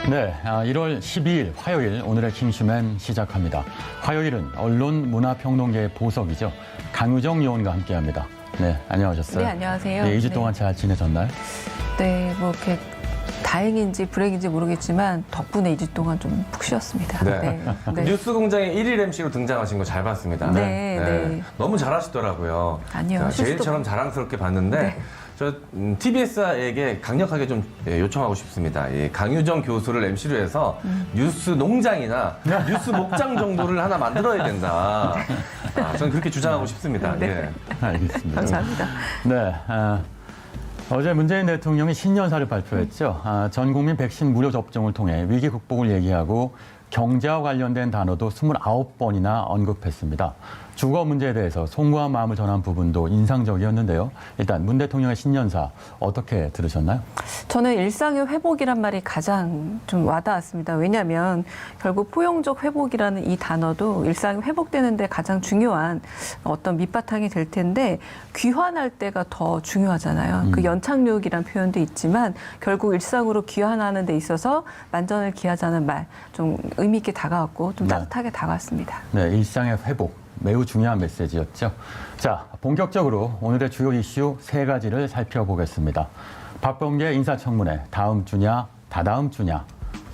네, 1월 12일 화요일 오늘의 킹슈맨 시작합니다. 화요일은 언론문화평론계의 보석이죠. 강유정 의원과 함께합니다. 네, 안녕하셨어요. 네, 안녕하세요. 네, 2주 동안 잘 지내셨나요? 네, 뭐 이렇게 다행인지 불행인지 모르겠지만 덕분에 2주 동안 좀 푹 쉬었습니다. 네. 뉴스공장의 1일 MC로 등장하신 거 잘 봤습니다. 네. 너무 잘하시더라고요. 아니요, 제일처럼 자랑스럽게 봤는데 네. 저 TBS에게 강력하게 좀 요청하고 싶습니다. 이 강유정 교수를 MC로 해서 뉴스 농장이나 뉴스 목장 정도를 하나 만들어야 된다. 저는 그렇게 주장하고 싶습니다. 네. 예. 알겠습니다. 감사합니다. 네, 어제 문재인 대통령이 신년사를 발표했죠. 전 국민 백신 무료 접종을 통해 위기 극복을 얘기하고 경제와 관련된 단어도 29번이나 언급했습니다. 주거 문제에 대해서 송구한 마음을 전한 부분도 인상적이었는데요. 일단 문 대통령의 신년사 어떻게 들으셨나요? 저는 일상의 회복이란 말이 가장 좀 와닿았습니다. 왜냐하면 결국 포용적 회복이라는 이 단어도 일상이 회복되는데 가장 중요한 어떤 밑바탕이 될 텐데 귀환할 때가 더 중요하잖아요. 그 연착륙이란 표현도 있지만 결국 일상으로 귀환하는 데 있어서 만전을 기하자는 말 좀 의미 있게 다가왔고 좀 따뜻하게 다가왔습니다. 네, 일상의 회복. 매우 중요한 메시지였죠. 자, 본격적으로 오늘의 주요 이슈 3가지를 살펴보겠습니다. 박범계 인사청문회 다음 주냐, 다다음 주냐,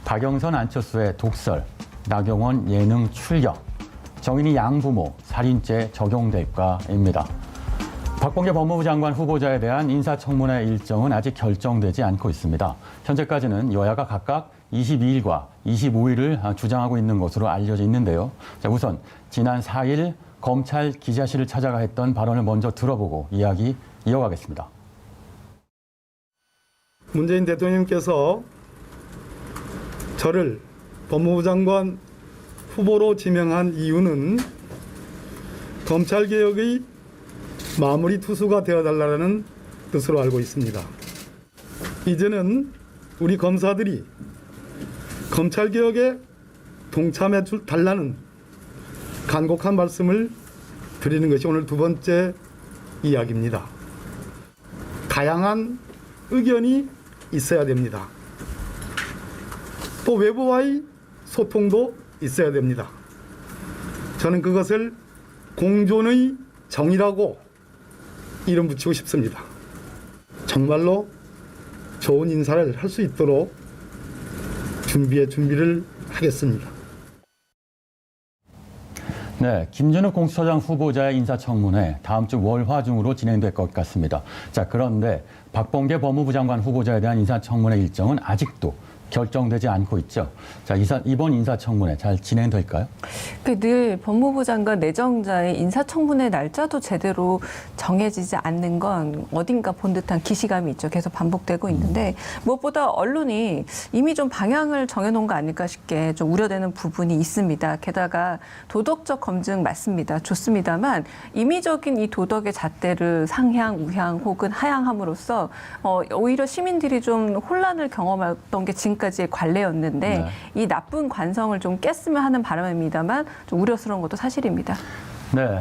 박영선 안철수의 독설, 나경원 예능 출격, 정인이 양부모 살인죄 적용될까입니다. 박범계 법무부 장관 후보자에 대한 인사청문회 일정은 아직 결정되지 않고 있습니다. 현재까지는 여야가 각각 22일과 25일을 주장하고 있는 것으로 알려져 있는데요. 자, 우선 지난 4일 검찰 기자실을 찾아가 했던 발언을 먼저 들어보고 이야기 이어가겠습니다. 문재인 대통령께서 저를 법무부 장관 후보로 지명한 이유는 검찰개혁의 마무리 투수가 되어달라는 뜻으로 알고 있습니다. 이제는 우리 검사들이 검찰개혁에 동참해 달라는 간곡한 말씀을 드리는 것이 오늘 두 번째 이야기입니다. 다양한 의견이 있어야 됩니다. 또 외부와의 소통도 있어야 됩니다. 저는 그것을 공존의 정의라고 이름 붙이고 싶습니다. 정말로 좋은 인사를 할 수 있도록 준비를 하겠습니다. 네, 김준욱 공수처장 후보자의 인사청문회 다음 주 월화 중으로 진행될 것 같습니다. 자, 그런데 박범계 법무부 장관 후보자에 대한 인사청문회 일정은 아직도 결정되지 않고 있죠. 자, 이번 인사청문회 잘 진행될까요? 늘 법무부 장관 내정자의 인사청문회 날짜도 제대로 정해지지 않는 건 어딘가 본 듯한 기시감이 있죠. 계속 반복되고 있는데 무엇보다 언론이 이미 좀 방향을 정해놓은 거 아닐까 싶게 좀 우려되는 부분이 있습니다. 게다가 도덕적 검증 맞습니다. 좋습니다만 임의적인 이 도덕의 잣대를 상향, 우향 혹은 하향함으로써 오히려 시민들이 좀 혼란을 경험했던 게 지금까지의 관례였는데 네. 이 나쁜 관성을 좀 깼으면 하는 바람입니다만 좀 우려스러운 것도 사실입니다. 네,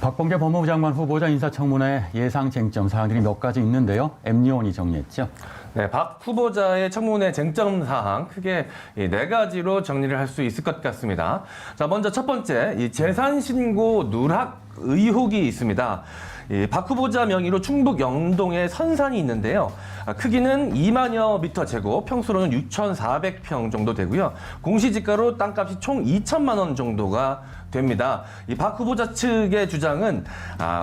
박범계 법무부 장관 후보자 인사청문회 예상 쟁점 사항들이 몇 가지 있는데요. MU원이 정리했죠. 네, 박 후보자의 청문회 쟁점 사항 크게 4가지로 정리를 할 수 있을 것 같습니다. 자, 먼저 첫 번째, 이 재산 신고 누락 의혹이 있습니다. 박 후보자 명의로 충북 영동에 선산이 있는데요. 크기는 2만여 미터 제곱, 평수로는 6,400평 정도 되고요. 공시지가로 땅값이 총 2천만 원 정도가 됩니다. 이 박 후보자 측의 주장은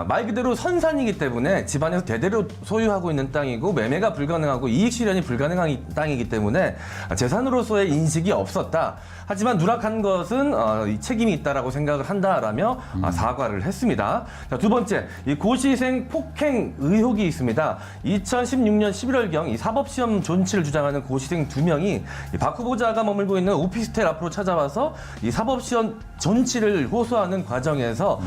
말 그대로 선산이기 때문에 집안에서 대대로 소유하고 있는 땅이고 매매가 불가능하고 이익 실현이 불가능한 땅이기 때문에 재산으로서의 인식이 없었다. 하지만 누락한 것은 책임이 있다라고 생각을 한다라며 사과를 했습니다. 자, 두 번째, 이 고시생 폭행 의혹이 있습니다. 2016년 11월경 이 사법시험 존치를 주장하는 고시생 2명이 이 박 후보자가 머물고 있는 오피스텔 앞으로 찾아와서 이 사법시험 존치를 강제를 호소하는 과정에서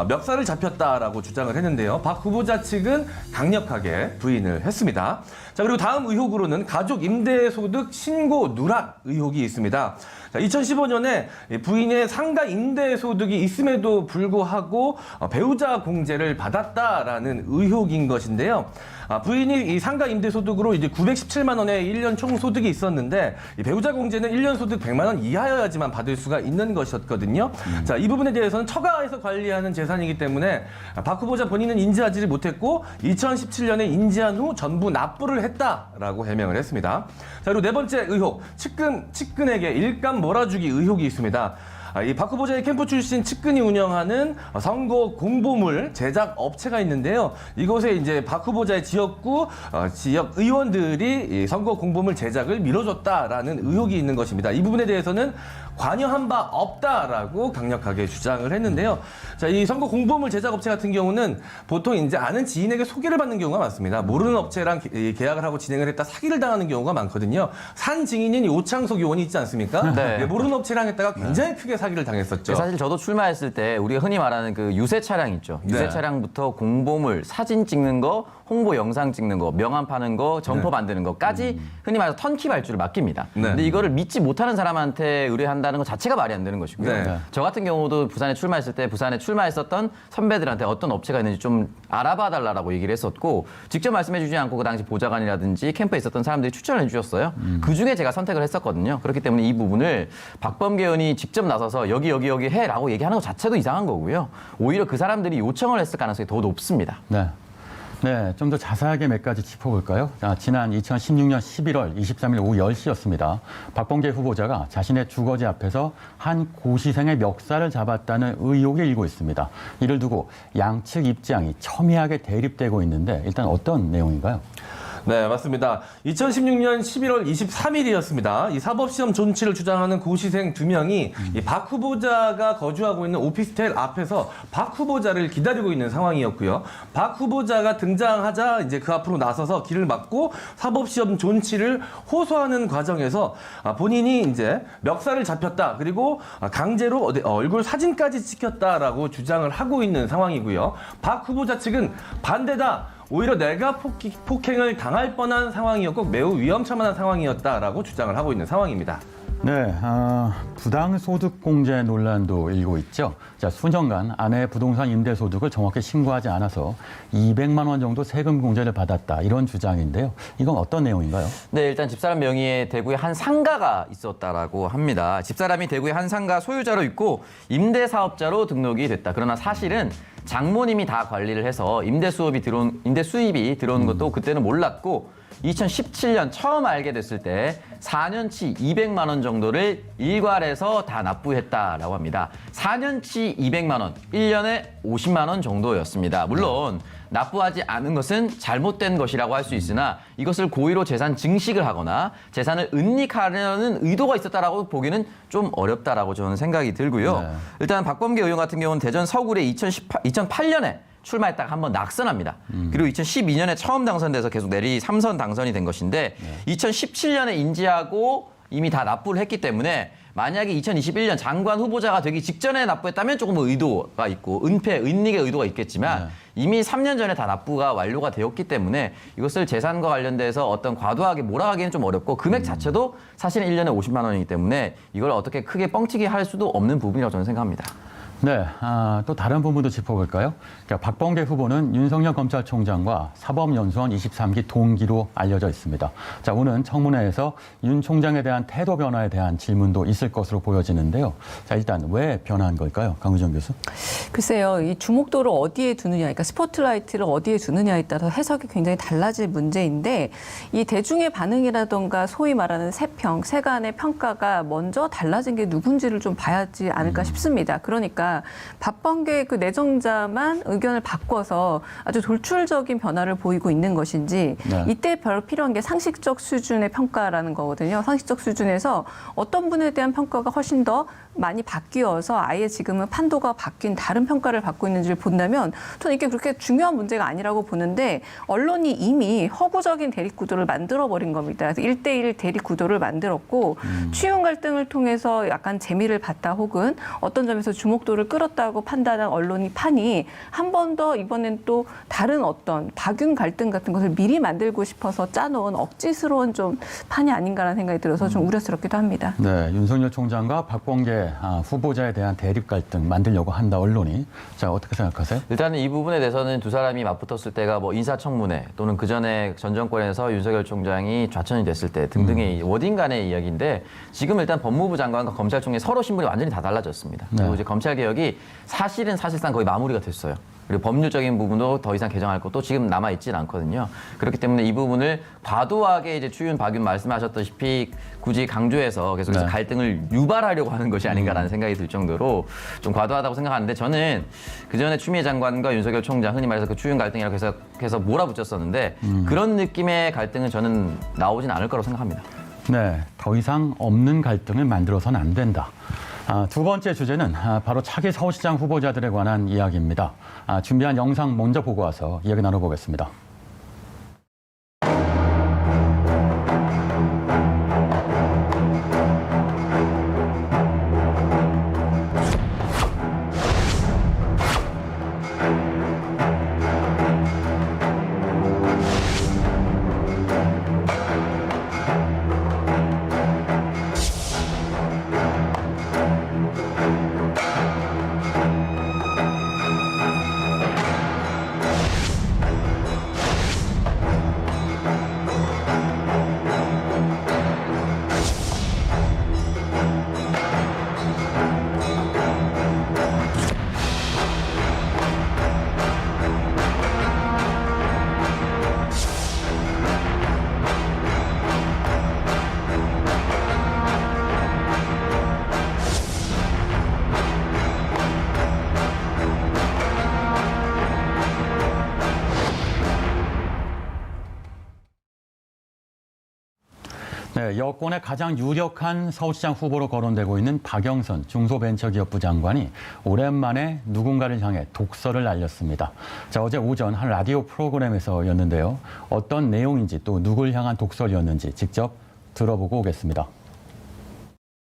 멱살을 잡혔다라고 주장을 했는데요. 박 후보자 측은 강력하게 부인을 했습니다. 자, 그리고 다음 의혹으로는 가족 임대소득 신고 누락 의혹이 있습니다. 자, 2015년에 부인의 상가 임대소득이 있음에도 불구하고 배우자 공제를 받았다라는 의혹인 것인데요. 부인이 이 상가 임대소득으로 이제 917만 원의 1년 총 소득이 있었는데 이 배우자 공제는 1년 소득 100만 원 이하여야지만 받을 수가 있는 것이었거든요. 자, 이 부분에 대해서는 처가에서 관리하는 재산이기 때문에 박 후보자 본인은 인지하지 못했고 2017년에 인지한 후 전부 납부를 했다라고 해명을 했습니다. 자, 그리고 네 번째 의혹, 측근에게 일감 몰아주기 의혹이 있습니다. 이 박 후보자의 캠프 출신 측근이 운영하는 선거 공보물 제작 업체가 있는데요. 이곳에 이제 박 후보자의 지역구 지역 의원들이 이 선거 공보물 제작을 밀어줬다라는 의혹이 있는 것입니다. 이 부분에 대해서는 관여한 바 없다라고 강력하게 주장을 했는데요. 자, 이 선거 공보물 제작 업체 같은 경우는 보통 이제 아는 지인에게 소개를 받는 경우가 많습니다. 모르는 업체랑 계약을 하고 진행을 했다 사기를 당하는 경우가 많거든요. 산 증인인 오창석 의원이 있지 않습니까? 네. 모르는 업체랑 했다가 굉장히 크게 사기를 당했었죠. 사실 저도 출마했을 때 우리가 흔히 말하는 그 유세 차량 있죠. 유세 네. 차량부터 공보물, 사진 찍는 거, 홍보 영상 찍는 거, 명함 파는 거, 점포 만드는 거까지 흔히 말해서 턴키 발주를 맡깁니다. 네. 근데 이거를 믿지 못하는 사람한테 의뢰한다는 것 자체가 말이 안 되는 것이고요. 네. 저 같은 경우도 부산에 출마했을 때 부산에 출마했었던 선배들한테 어떤 업체가 있는지 좀 알아봐 달라고 얘기를 했었고 직접 말씀해 주지 않고 그 당시 보좌관이라든지 캠프에 있었던 사람들이 추천을 해 주셨어요. 그중에 제가 선택을 했었거든요. 그렇기 때문에 이 부분을 박범계 의원이 직접 나서서 여기 해라고 얘기하는 것 자체도 이상한 거고요. 오히려 그 사람들이 요청을 했을 가능성이 더 높습니다. 네. 네, 좀 더 자세하게 몇 가지 짚어볼까요? 자, 지난 2016년 11월 23일 오후 10시였습니다. 박범계 후보자가 자신의 주거지 앞에서 한 고시생의 멱살을 잡았다는 의혹이 일고 있습니다. 이를 두고 양측 입장이 첨예하게 대립되고 있는데 일단 어떤 내용인가요? 네, 맞습니다. 2016년 11월 23일이었습니다. 이 사법시험 존치를 주장하는 고시생 2명이 이 박 후보자가 거주하고 있는 오피스텔 앞에서 박 후보자를 기다리고 있는 상황이었고요. 박 후보자가 등장하자 이제 그 앞으로 나서서 길을 막고 사법시험 존치를 호소하는 과정에서 본인이 이제 멱살을 잡혔다. 그리고 강제로 얼굴 사진까지 찍혔다라고 주장을 하고 있는 상황이고요. 박 후보자 측은 반대다. 오히려 내가 폭행을 당할 뻔한 상황이었고 매우 위험천만한 상황이었다라고 주장을 하고 있는 상황입니다. 네, 부당소득공제 논란도 일고 있죠. 자, 수년간 아내의 부동산 임대소득을 정확히 신고하지 않아서 200만 원 정도 세금 공제를 받았다. 이런 주장인데요. 이건 어떤 내용인가요? 네, 일단 집사람 명의의 대구에 한 상가가 있었다라고 합니다. 집사람이 대구의 한 상가 소유자로 있고 임대사업자로 등록이 됐다. 그러나 사실은 장모님이 다 관리를 해서 임대 수입이 들어오는 것도 그때는 몰랐고 2017년 처음 알게 됐을 때 4년치 200만 원 정도를 일괄해서 다 납부했다라고 합니다. 4년치 200만 원, 1년에 50만 원 정도였습니다. 물론 납부하지 않은 것은 잘못된 것이라고 할 수 있으나 이것을 고의로 재산 증식을 하거나 재산을 은닉하려는 의도가 있었다라고 보기는 좀 어렵다라고 저는 생각이 들고요. 네. 일단 박범계 의원 같은 경우는 대전 서구에 2008년에 출마했다가 한번 낙선합니다. 그리고 2012년에 처음 당선돼서 계속 내리 3선 당선이 된 것인데 2017년에 인지하고 이미 다 납부를 했기 때문에 만약에 2021년 장관 후보자가 되기 직전에 납부했다면 조금 의도가 있고 은닉의 의도가 있겠지만 이미 3년 전에 다 납부가 완료가 되었기 때문에 이것을 재산과 관련돼서 어떤 과도하게 몰아가기는 좀 어렵고 금액 자체도 사실은 1년에 50만 원이기 때문에 이걸 어떻게 크게 뻥튀기 할 수도 없는 부분이라고 저는 생각합니다. 네, 또 다른 부분도 짚어볼까요? 그러니까 박범계 후보는 윤석열 검찰총장과 사법연수원 23기 동기로 알려져 있습니다. 자, 오늘 청문회에서 윤 총장에 대한 태도 변화에 대한 질문도 있을 것으로 보여지는데요. 자, 일단 왜 변화한 걸까요? 강우정 교수. 글쎄요, 이 주목도를 어디에 두느냐, 그러니까 스포트라이트를 어디에 두느냐에 따라서 해석이 굉장히 달라질 문제인데 이 대중의 반응이라던가 소위 말하는 세간의 평가가 먼저 달라진 게 누군지를 좀 봐야지 않을까 싶습니다. 그러니까 박범계 그 내정자만 의견을 바꿔서 아주 돌출적인 변화를 보이고 있는 것인지 네. 이때 별로 필요한 게 상식적 수준의 평가라는 거거든요. 상식적 수준에서 어떤 분에 대한 평가가 훨씬 더 많이 바뀌어서 아예 지금은 판도가 바뀐 다른 평가를 받고 있는지를 본다면 저는 이게 그렇게 중요한 문제가 아니라고 보는데 언론이 이미 허구적인 대립구도를 만들어버린 겁니다. 그래서 1대1 대립구도를 만들었고 추윤 갈등을 통해서 약간 재미를 봤다 혹은 어떤 점에서 주목도를 끌었다고 판단한 언론이 판이 한 번 더 이번엔 또 다른 어떤 박윤 갈등 같은 것을 미리 만들고 싶어서 짜놓은 억지스러운 좀 판이 아닌가라는 생각이 들어서 좀 우려스럽기도 합니다. 네, 윤석열 총장과 박범계 후보자에 대한 대립 갈등 만들려고 한다 언론이. 자, 어떻게 생각하세요? 일단은 이 부분에 대해서는 두 사람이 맞붙었을 때가 뭐 인사청문회 또는 그 전에 전 정권에서 윤석열 총장이 좌천이 됐을 때 등등의 워딩 간의 이야기인데 지금 일단 법무부 장관과 검찰총리 서로 신분이 완전히 다 달라졌습니다. 네. 그리고 이제 검찰 개혁이 사실상 거의 마무리가 됐어요. 그리고 법률적인 부분도 더 이상 개정할 것도 지금 남아 있지는 않거든요. 그렇기 때문에 이 부분을 과도하게 이제 추윤, 박윤 말씀하셨다시피 굳이 강조해서 계속해서 네. 갈등을 유발하려고 하는 것이 아닌가라는 생각이 들 정도로 좀 과도하다고 생각하는데 저는 그 전에 추미애 장관과 윤석열 총장 흔히 말해서 그 추윤 갈등이라고 해서 몰아붙였었는데 그런 느낌의 갈등은 저는 나오진 않을 거라고 생각합니다. 네, 더 이상 없는 갈등을 만들어서는 안 된다. 두 번째 주제는 바로 차기 서울시장 후보자들에 관한 이야기입니다. 준비한 영상 먼저 보고 와서 이야기 나눠보겠습니다. 네, 여권의 가장 유력한 서울시장 후보로 거론되고 있는 박영선 중소벤처기업부 장관이 오랜만에 누군가를 향해 독서를 날렸습니다. 자, 어제 오전 한 라디오 프로그램에서였는데요. 어떤 내용인지 또 누굴 향한 독설이었는지 직접 들어보고 오겠습니다.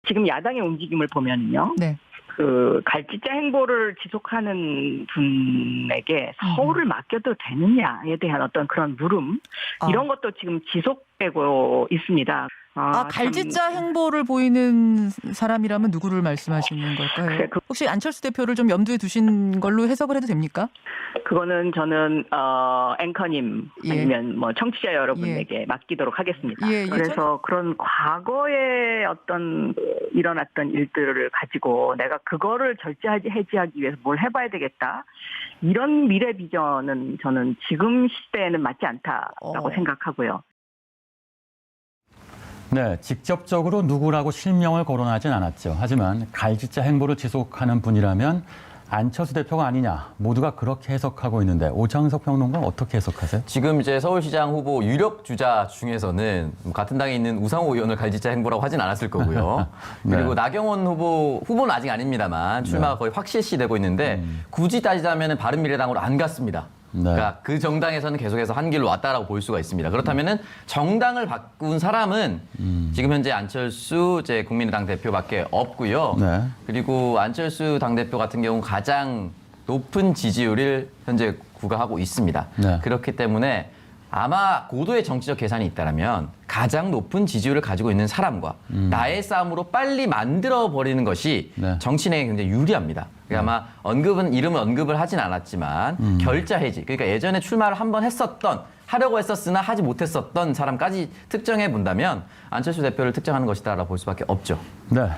지금 야당의 움직임을 보면요. 네. 그 갈지자 행보를 지속하는 분에게 서울을 맡겨도 되느냐에 대한 어떤 그런 물음 이런 것도 지금 지속되고 있습니다. 갈지자 행보를 보이는 사람이라면 누구를 말씀하시는 걸까요? 그래, 혹시 안철수 대표를 좀 염두에 두신 걸로 해석을 해도 됩니까? 그거는 저는 앵커님 아니면 뭐 청취자 여러분에게 맡기도록 하겠습니다. 그래서 그런 과거에 어떤 일어났던 일들을 가지고 내가 그거를 해지하기 위해서 뭘 해봐야 되겠다. 이런 미래 비전은 저는 지금 시대에는 맞지 않다라고 생각하고요. 네, 직접적으로 누구라고 실명을 거론하진 않았죠. 하지만 갈지자 행보를 지속하는 분이라면 안철수 대표가 아니냐 모두가 그렇게 해석하고 있는데 오창석 평론가 어떻게 해석하세요? 지금 이제 서울시장 후보 유력 주자 중에서는 같은 당에 있는 우상호 의원을 갈지자 행보라고 하진 않았을 거고요. 네. 그리고 나경원 후보는 아직 아닙니다만 출마가 거의 확실시되고 있는데 굳이 따지자면 바른미래당으로 안 갔습니다. 네. 그러니까 그 정당에서는 계속해서 한 길로 왔다라고 볼 수가 있습니다. 그렇다면은 정당을 바꾼 사람은 지금 현재 안철수 국민의당 대표밖에 없고요. 네. 그리고 안철수 당대표 같은 경우 가장 높은 지지율을 현재 구가하고 있습니다. 네. 그렇기 때문에 아마 고도의 정치적 계산이 있다면 가장 높은 지지율을 가지고 있는 사람과 나의 싸움으로 빨리 만들어버리는 것이 정치인에게 굉장히 유리합니다. 그러니까 아마 이름은 언급을 하진 않았지만 결자 해지, 그러니까 예전에 출마를 한번 하려고 했었으나 하지 못했었던 사람까지 특정해 본다면 안철수 대표를 특정하는 것이다라고 볼 수밖에 없죠. 네.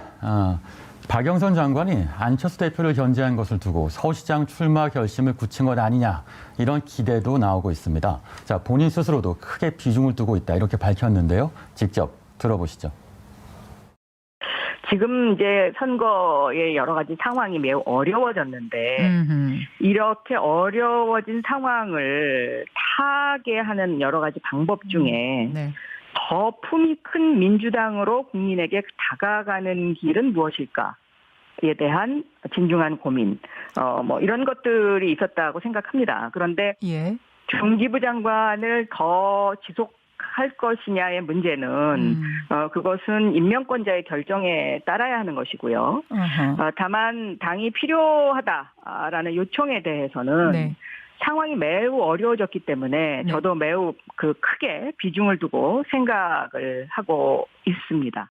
박영선 장관이 안철수 대표를 견제한 것을 두고 서울시장 출마 결심을 굳힌 것 아니냐 이런 기대도 나오고 있습니다. 자, 본인 스스로도 크게 비중을 두고 있다 이렇게 밝혔는데요. 직접 들어보시죠. 지금 이제 선거의 여러 가지 상황이 매우 어려워졌는데 이렇게 어려워진 상황을 타개하는 여러 가지 방법 중에 더 품이 큰 민주당으로 국민에게 다가가는 길은 무엇일까? 대한 진중한 고민, 뭐 이런 것들이 있었다고 생각합니다. 그런데 예. 중기부 장관을 더 지속할 것이냐의 문제는 그것은 임명권자의 결정에 따라야 하는 것이고요. 다만 당이 필요하다라는 요청에 대해서는 네. 상황이 매우 어려워졌기 때문에 네. 저도 매우 크게 비중을 두고 생각을 하고 있습니다.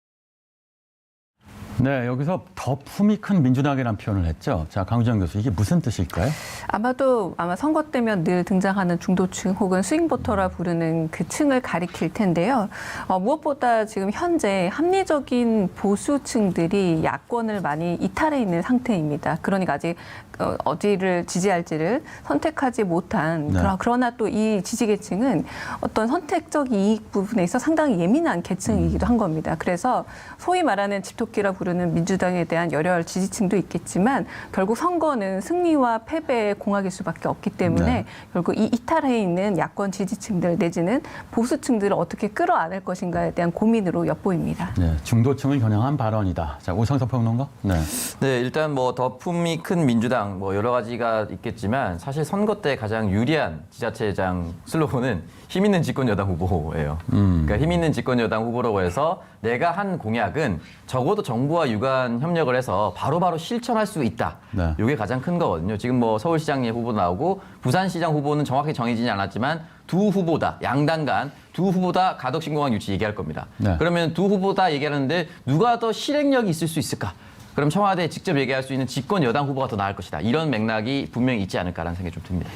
네, 여기서 더 품이 큰 민주당이라는 표현을 했죠. 자, 강주정 교수, 이게 무슨 뜻일까요? 아마 선거 때면 늘 등장하는 중도층 혹은 스윙보터라 부르는 그 층을 가리킬 텐데요. 무엇보다 지금 현재 합리적인 보수층들이 야권을 많이 이탈해 있는 상태입니다. 그러니까 아직 어디를 지지할지를 선택하지 못한 네. 그러나 또 이 지지계층은 어떤 선택적 이익 부분에 있어 상당히 예민한 계층이기도 한 겁니다. 그래서 소위 말하는 집토끼라 부르는 민주당에 대한 열혈 지지층도 있겠지만 결국 선거는 승리와 패배의 공학일 수밖에 없기 때문에 네. 결국 이 이탈해 있는 야권 지지층들 내지는 보수층들을 어떻게 끌어안을 것인가에 대한 고민으로 엿보입니다. 네, 중도층을 겨냥한 발언이다. 자, 오성석 평론가. 네. 네, 일단 뭐 더 품이 큰 민주당 뭐 여러 가지가 있겠지만 사실 선거 때 가장 유리한 지자체장 슬로건은 힘 있는 집권 여당 후보예요. 그러니까 힘 있는 집권 여당 후보라고 해서 내가 한 공약은 적어도 정부와 유관 협력을 해서 바로바로 실천할 수 있다. 네. 이게 가장 큰 거거든요. 지금 뭐 서울시장 후보 나오고 부산시장 후보는 정확히 정해지지 않았지만 두 후보다 양당 간 두 후보다 가덕신공항 유치 얘기할 겁니다. 네. 그러면 두 후보다 얘기하는데 누가 더 실행력이 있을 수 있을까? 그럼 청와대에 직접 얘기할 수 있는 집권 여당 후보가 더 나을 것이다. 이런 맥락이 분명히 있지 않을까라는 생각이 좀 듭니다.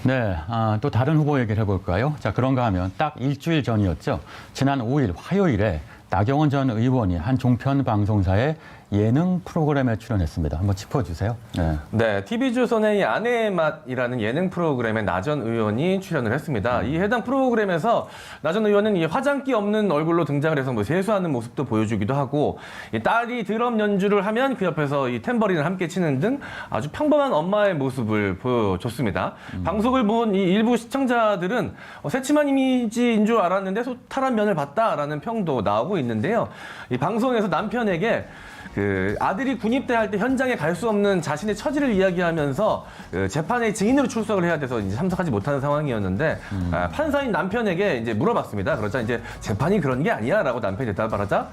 네, 또 다른 후보 얘기를 해볼까요? 자, 그런가 하면 딱 일주일 전이었죠. 지난 5일 화요일에 나경원 전 의원이 한 종편 방송사의 예능 프로그램에 출연했습니다. 한번 짚어주세요. 네. 네, TV조선의 이 아내의 맛이라는 예능 프로그램에 나 전 의원이 출연을 했습니다. 이 해당 프로그램에서 나 전 의원은 이 화장기 없는 얼굴로 등장을 해서 뭐 세수하는 모습도 보여주기도 하고, 이 딸이 드럼 연주를 하면 그 옆에서 이 탬버린을 함께 치는 등 아주 평범한 엄마의 모습을 보여줬습니다. 방송을 본 이 일부 시청자들은 새침한 이미지인 줄 알았는데 소탈한 면을 봤다라는 평도 나오고 있는데요. 이 방송에서 남편에게 그 아들이 군입대 할 때 현장에 갈 수 없는 자신의 처지를 이야기하면서 그 재판에 증인으로 출석을 해야 돼서 이제 참석하지 못하는 상황이었는데 판사인 남편에게 이제 물어봤습니다. 그러자 이제 재판이 그런 게 아니야라고 남편이 대답을 하자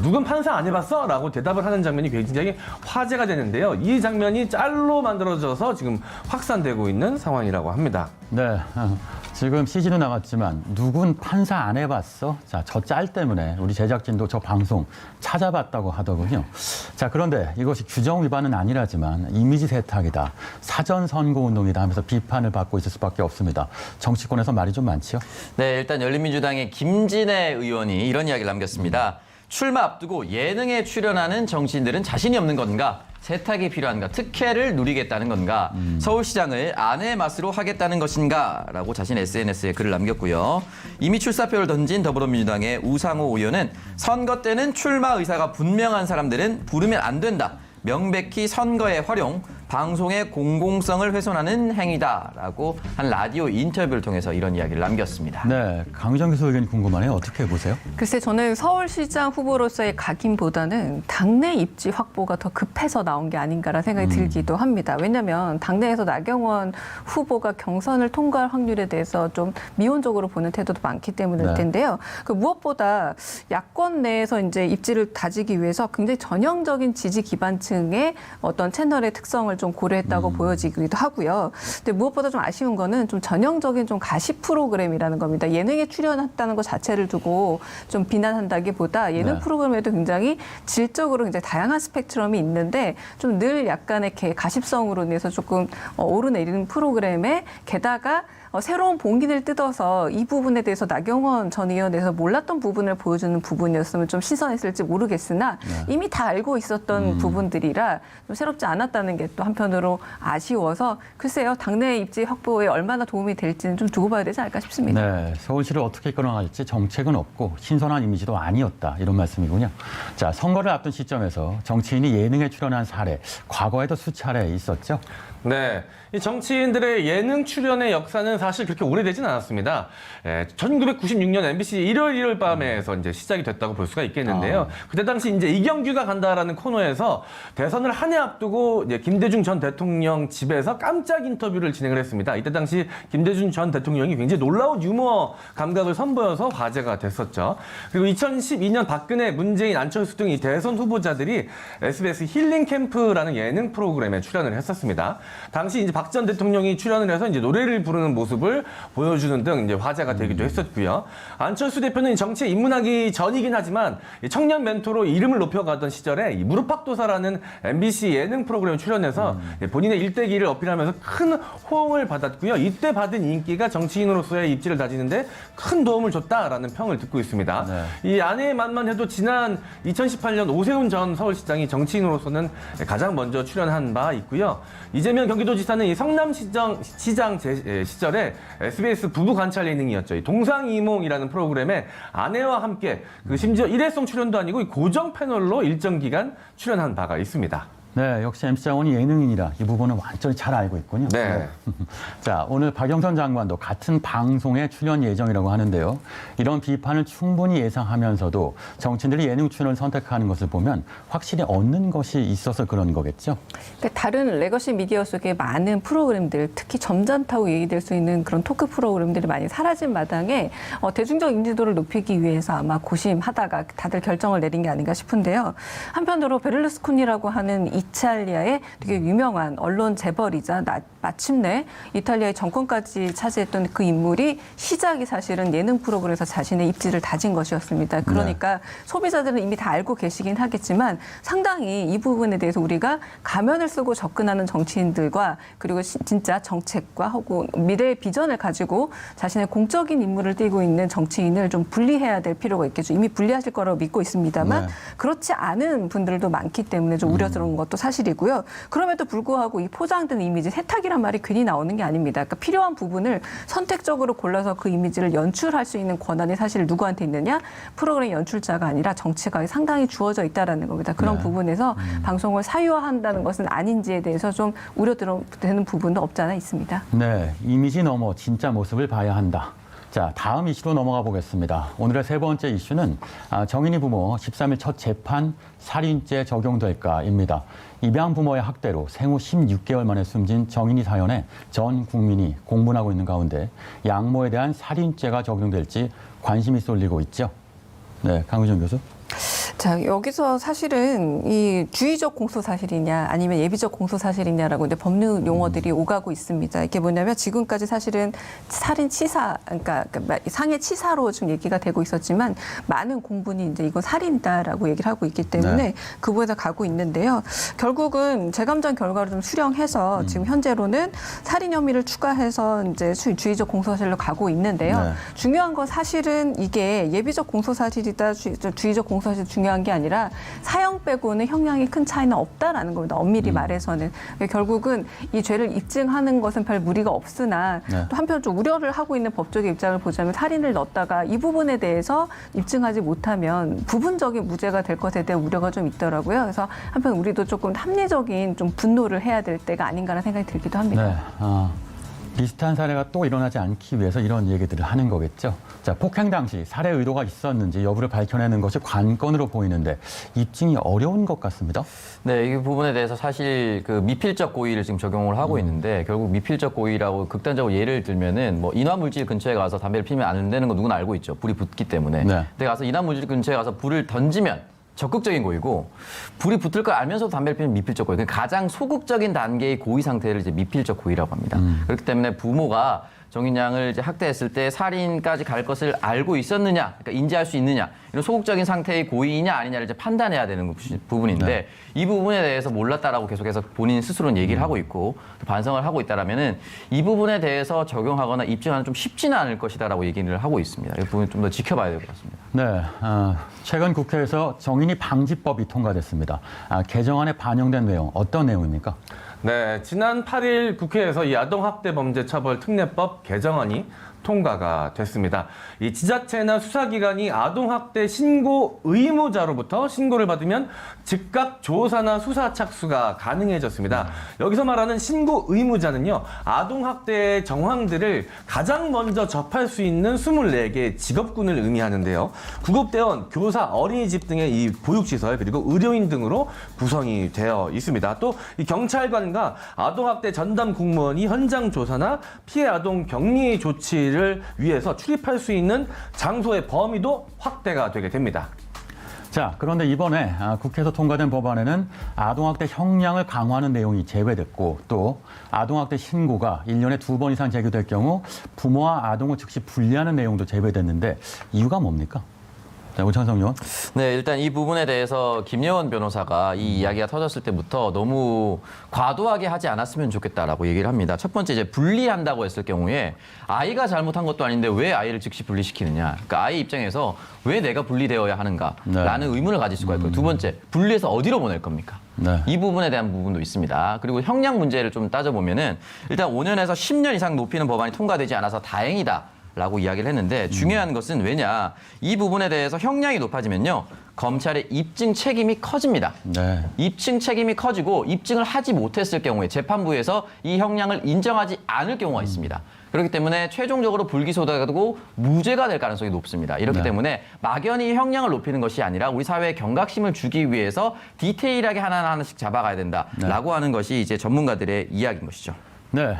누군 판사 안 해봤어?라고 대답을 하는 장면이 굉장히 화제가 되는데요. 이 장면이 짤로 만들어져서 지금 확산되고 있는 상황이라고 합니다. 네, 지금 CG도 나갔지만 누군 판사 안 해봤어? 자, 저 짤 때문에 우리 제작진도 저 방송 찾아봤다고 하더군요. 자, 그런데 이것이 규정 위반은 아니라지만 이미지 세탁이다, 사전 선거 운동이다 하면서 비판을 받고 있을 수밖에 없습니다. 정치권에서 말이 좀 많지요? 네, 일단 열린민주당의 김진애 의원이 이런 이야기를 남겼습니다. 출마 앞두고 예능에 출연하는 정치인들은 자신이 없는 건가? 세탁이 필요한가? 특혜를 누리겠다는 건가? 서울시장을 아내의 맛으로 하겠다는 것인가? 라고 자신의 SNS에 글을 남겼고요. 이미 출사표를 던진 더불어민주당의 우상호 의원은 선거 때는 출마 의사가 분명한 사람들은 부르면 안 된다. 명백히 선거의 활용, 방송의 공공성을 훼손하는 행위다라고 한 라디오 인터뷰를 통해서 이런 이야기를 남겼습니다. 네, 강유정 교수 의견이 궁금하네요. 어떻게 보세요? 글쎄 저는 서울시장 후보로서의 각인보다는 당내 입지 확보가 더 급해서 나온 게 아닌가라는 생각이 들기도 합니다. 왜냐하면 당내에서 나경원 후보가 경선을 통과할 확률에 대해서 좀 미온적으로 보는 태도도 많기 때문일 네. 텐데요. 그 무엇보다 야권 내에서 이제 입지를 다지기 위해서 굉장히 전형적인 지지 기반층의 어떤 채널의 특성을 좀 고려했다고 보여지기도 하고요. 근데 무엇보다 좀 아쉬운 거는 좀 전형적인 좀 가십 프로그램이라는 겁니다. 예능에 출연했다는 것 자체를 두고 좀 비난한다기보다 예능 네. 프로그램에도 굉장히 질적으로 굉장히 다양한 스펙트럼이 있는데 좀 늘 약간의 가십성으로 인해서 조금 오르내리는 프로그램에 게다가 새로운 봉인을 뜯어서 이 부분에 대해서 나경원 전 의원에서 몰랐던 부분을 보여주는 부분이었으면 좀 신선했을지 모르겠으나 이미 다 알고 있었던 부분들이라 좀 새롭지 않았다는 게 또 한편으로 아쉬워서 글쎄요. 당내 입지 확보에 얼마나 도움이 될지는 좀 두고 봐야 되지 않을까 싶습니다. 네, 서울시를 어떻게 끌어나갈지 정책은 없고 신선한 이미지도 아니었다. 이런 말씀이군요. 자, 선거를 앞둔 시점에서 정치인이 예능에 출연한 사례, 과거에도 수차례 있었죠? 네, 이 정치인들의 예능 출연의 역사는 사실 그렇게 오래되진 않았습니다. 1996년 MBC 일요일 밤에서 이제 시작이 됐다고 볼 수가 있겠는데요. 그때 당시 이제 이경규가 간다라는 코너에서 대선을 한 해 앞두고 이제 김대중 전 대통령 집에서 깜짝 인터뷰를 진행을 했습니다. 이때 당시 김대중 전 대통령이 굉장히 놀라운 유머 감각을 선보여서 화제가 됐었죠. 그리고 2012년 박근혜, 문재인, 안철수 등 이 대선 후보자들이 SBS 힐링 캠프라는 예능 프로그램에 출연을 했었습니다. 당시 이제 박 전 대통령이 출연을 해서 이제 노래를 부르는 모습을 보여주는 등 이제 화제가 되기도 했었고요. 안철수 대표는 정치에 입문하기 전이긴 하지만 청년 멘토로 이름을 높여가던 시절에 이 무릎팍도사라는 MBC 예능 프로그램에 출연해서 본인의 일대기를 어필하면서 큰 호응을 받았고요. 이때 받은 인기가 정치인으로서의 입지를 다지는데 큰 도움을 줬다라는 평을 듣고 있습니다. 네. 이 아내의 맛만 해도 지난 2018년 오세훈 전 서울시장이 정치인으로서는 가장 먼저 출연한 바 있고요. 이재명 경기도지사는 이 성남시장 시절에 SBS 부부 관찰 예능이었죠. 이 동상이몽이라는 프로그램에 아내와 함께 그 심지어 일회성 출연도 아니고 고정 패널로 일정 기간 출연한 바가 있습니다. 네, 역시 MC 장원이 예능인이라 이 부분은 완전히 잘 알고 있군요. 네. 자, 오늘 박영선 장관도 같은 방송에 출연 예정이라고 하는데요. 이런 비판을 충분히 예상하면서도 정치인들이 예능 출연을 선택하는 것을 보면 확실히 얻는 것이 있어서 그런 거겠죠? 그러니까 다른 레거시 미디어 속의 많은 프로그램들, 특히 점잖다고 얘기될 수 있는 그런 토크 프로그램들이 많이 사라진 마당에 대중적 인지도를 높이기 위해서 아마 고심하다가 다들 결정을 내린 게 아닌가 싶은데요. 한편으로 베를루스코니라고 하는 이탈리아의 되게 유명한 언론 재벌이자 마침내 이탈리아의 정권까지 차지했던 그 인물이 시작이 사실은 예능 프로그램에서 자신의 입지를 다진 것이었습니다. 그러니까 소비자들은 이미 다 알고 계시긴 하겠지만 상당히 이 부분에 대해서 우리가 가면을 쓰고 접근하는 정치인들과 그리고 진짜 정책과 하고 미래의 비전을 가지고 자신의 공적인 인물을 띠고 있는 정치인을 좀 분리해야 될 필요가 있겠죠. 이미 분리하실 거라고 믿고 있습니다만 그렇지 않은 분들도 많기 때문에 좀 우려스러운 것도 사실이고요. 그럼에도 불구하고 이 포장된 이미지 세탁이란 말이 괜히 나오는 게 아닙니다. 그러니까 필요한 부분을 선택적으로 골라서 그 이미지를 연출할 수 있는 권한이 사실 누구한테 있느냐? 프로그램 연출자가 아니라 정치가에 상당히 주어져 있다라는 겁니다. 그런 부분에서 방송을 사유화한다는 것은 아닌지에 대해서 좀 우려되는 부분도 없지 않아 있습니다. 네, 이미지 넘어 진짜 모습을 봐야 한다. 자, 다음 이슈로 넘어가 보겠습니다. 오늘의 세 번째 이슈는 정인이 부모 13일 첫 재판 살인죄 적용될까입니다. 입양 부모의 학대로 생후 16개월 만에 숨진 정인이 사연에 전 국민이 공분하고 있는 가운데 양모에 대한 살인죄가 적용될지 관심이 쏠리고 있죠. 네, 강의정 교수. 자, 여기서 사실은 이 주의적 공소사실이냐 아니면 예비적 공소사실이냐라고 이제 법률 용어들이 오가고 있습니다. 이게 뭐냐면 지금까지 사실은 살인치사, 그러니까 상해 치사로 좀 얘기가 되고 있었지만 많은 공분이 이제 이건 살인이다라고 얘기를 하고 있기 때문에 그 부분에 가고 있는데요. 결국은 재감정 결과를 좀 수령해서 지금 현재로는 살인 혐의를 추가해서 이제 주의적 공소사실로 가고 있는데요. 중요한 건 사실은 이게 예비적 공소사실이다, 주의적 공소사실 중요한 게 아니라 사형 빼고는 형량이 큰 차이는 없다라는 겁니다. 엄밀히 말해서는. 결국은 이 죄를 입증하는 것은 별 무리가 없으나 또 한편 좀 우려를 하고 있는 법조계 입장을 보자면 살인을 넣었다가 이 부분에 대해서 입증하지 못하면 부분적인 무죄가 될 것에 대한 우려가 좀 있더라고요. 그래서 한편 우리도 조금 합리적인 좀 분노를 해야 될 때가 아닌가라는 생각이 들기도 합니다. 네. 비슷한 사례가 또 일어나지 않기 위해서 이런 얘기들을 하는 거겠죠. 자, 폭행 당시 살해 의도가 있었는지 여부를 밝혀내는 것이 관건으로 보이는데 입증이 어려운 것 같습니다. 네, 이 부분에 대해서 사실 그 미필적 고의를 지금 적용을 하고 있는데 결국 미필적 고의라고 극단적으로 예를 들면은 뭐 인화물질 근처에 가서 담배를 피면 안 되는 거 누구나 알고 있죠. 불이 붙기 때문에. 근데 가서 인화물질 근처에 가서 불을 던지면 적극적인 고의고 불이 붙을 걸 알면서도 담배를 피우면 미필적 고의. 가장 소극적인 단계의 고의 상태를 이제 미필적 고의라고 합니다. 그렇기 때문에 부모가 정인 양을 이제 학대했을 때 살인까지 갈 것을 알고 있었느냐, 그러니까 인지할 수 있느냐, 이런 소극적인 상태의 고의냐 아니냐를 이제 판단해야 되는 부분인데 이 부분에 대해서 몰랐다라고 계속해서 본인 스스로는 얘기를 하고 있고 반성을 하고 있다라면은 이 부분에 대해서 적용하거나 입증하는 좀 쉽지는 않을 것이다라고 얘기를 하고 있습니다. 이 부분 좀 더 지켜봐야 될 것 같습니다. 네, 최근 국회에서 정인이 방지법이 통과됐습니다. 개정안에 반영된 내용 어떤 내용입니까? 네, 지난 8일 국회에서 이 아동학대범죄처벌특례법 개정안이 통과가 됐습니다. 이 지자체나 수사기관이 아동학대 신고 의무자로부터 신고를 받으면 즉각 조사나 수사 착수가 가능해졌습니다. 여기서 말하는 신고 의무자는요, 아동학대의 정황들을 가장 먼저 접할 수 있는 24개 직업군을 의미하는데요. 구급대원, 교사, 어린이집 등의 이 보육시설 그리고 의료인 등으로 구성이 되어 있습니다. 또 이 경찰관과 아동학대 전담 공무원이 현장 조사나 피해 아동 격리 조치를 위해서 출입할 수 있는 장소의 범위도 확대가 되게 됩니다. 자, 그런데 이번에 국회에서 통과된 법안에는 아동학대 형량을 강화하는 내용이 제외됐고 또 아동학대 신고가 1년에 2번 이상 제기될 경우 부모와 아동을 즉시 분리하는 내용도 제외됐는데 이유가 뭡니까? 자, 오창석 의원. 네, 일단 이 부분에 대해서 김예원 변호사가 이 이야기가 터졌을 때부터 너무 과도하게 하지 않았으면 좋겠다라고 얘기를 합니다. 첫 번째, 이제 분리한다고 했을 경우에 아이가 잘못한 것도 아닌데 왜 아이를 즉시 분리시키느냐. 그러니까 아이 입장에서 왜 내가 분리되어야 하는가라는 의문을 가질 수가 있고요. 두 번째, 분리해서 어디로 보낼 겁니까? 네. 이 부분에 대한 부분도 있습니다. 그리고 형량 문제를 좀 따져보면은 일단 5년에서 10년 이상 높이는 법안이 통과되지 않아서 다행이다. 라고 이야기를 했는데 중요한 것은 왜냐, 이 부분에 대해서 형량이 높아지면요 검찰의 입증 책임이 커집니다. 네. 입증 책임이 커지고 입증을 하지 못했을 경우에 재판부에서 이 형량을 인정하지 않을 경우가 있습니다. 그렇기 때문에 최종적으로 불기소가 되고 무죄가 될 가능성이 높습니다. 이렇기 네. 때문에 막연히 형량을 높이는 것이 아니라 우리 사회에 경각심을 주기 위해서 디테일하게 하나하나씩 잡아가야 된다라고 하는 것이 이제 전문가들의 이야기인 것이죠. 네.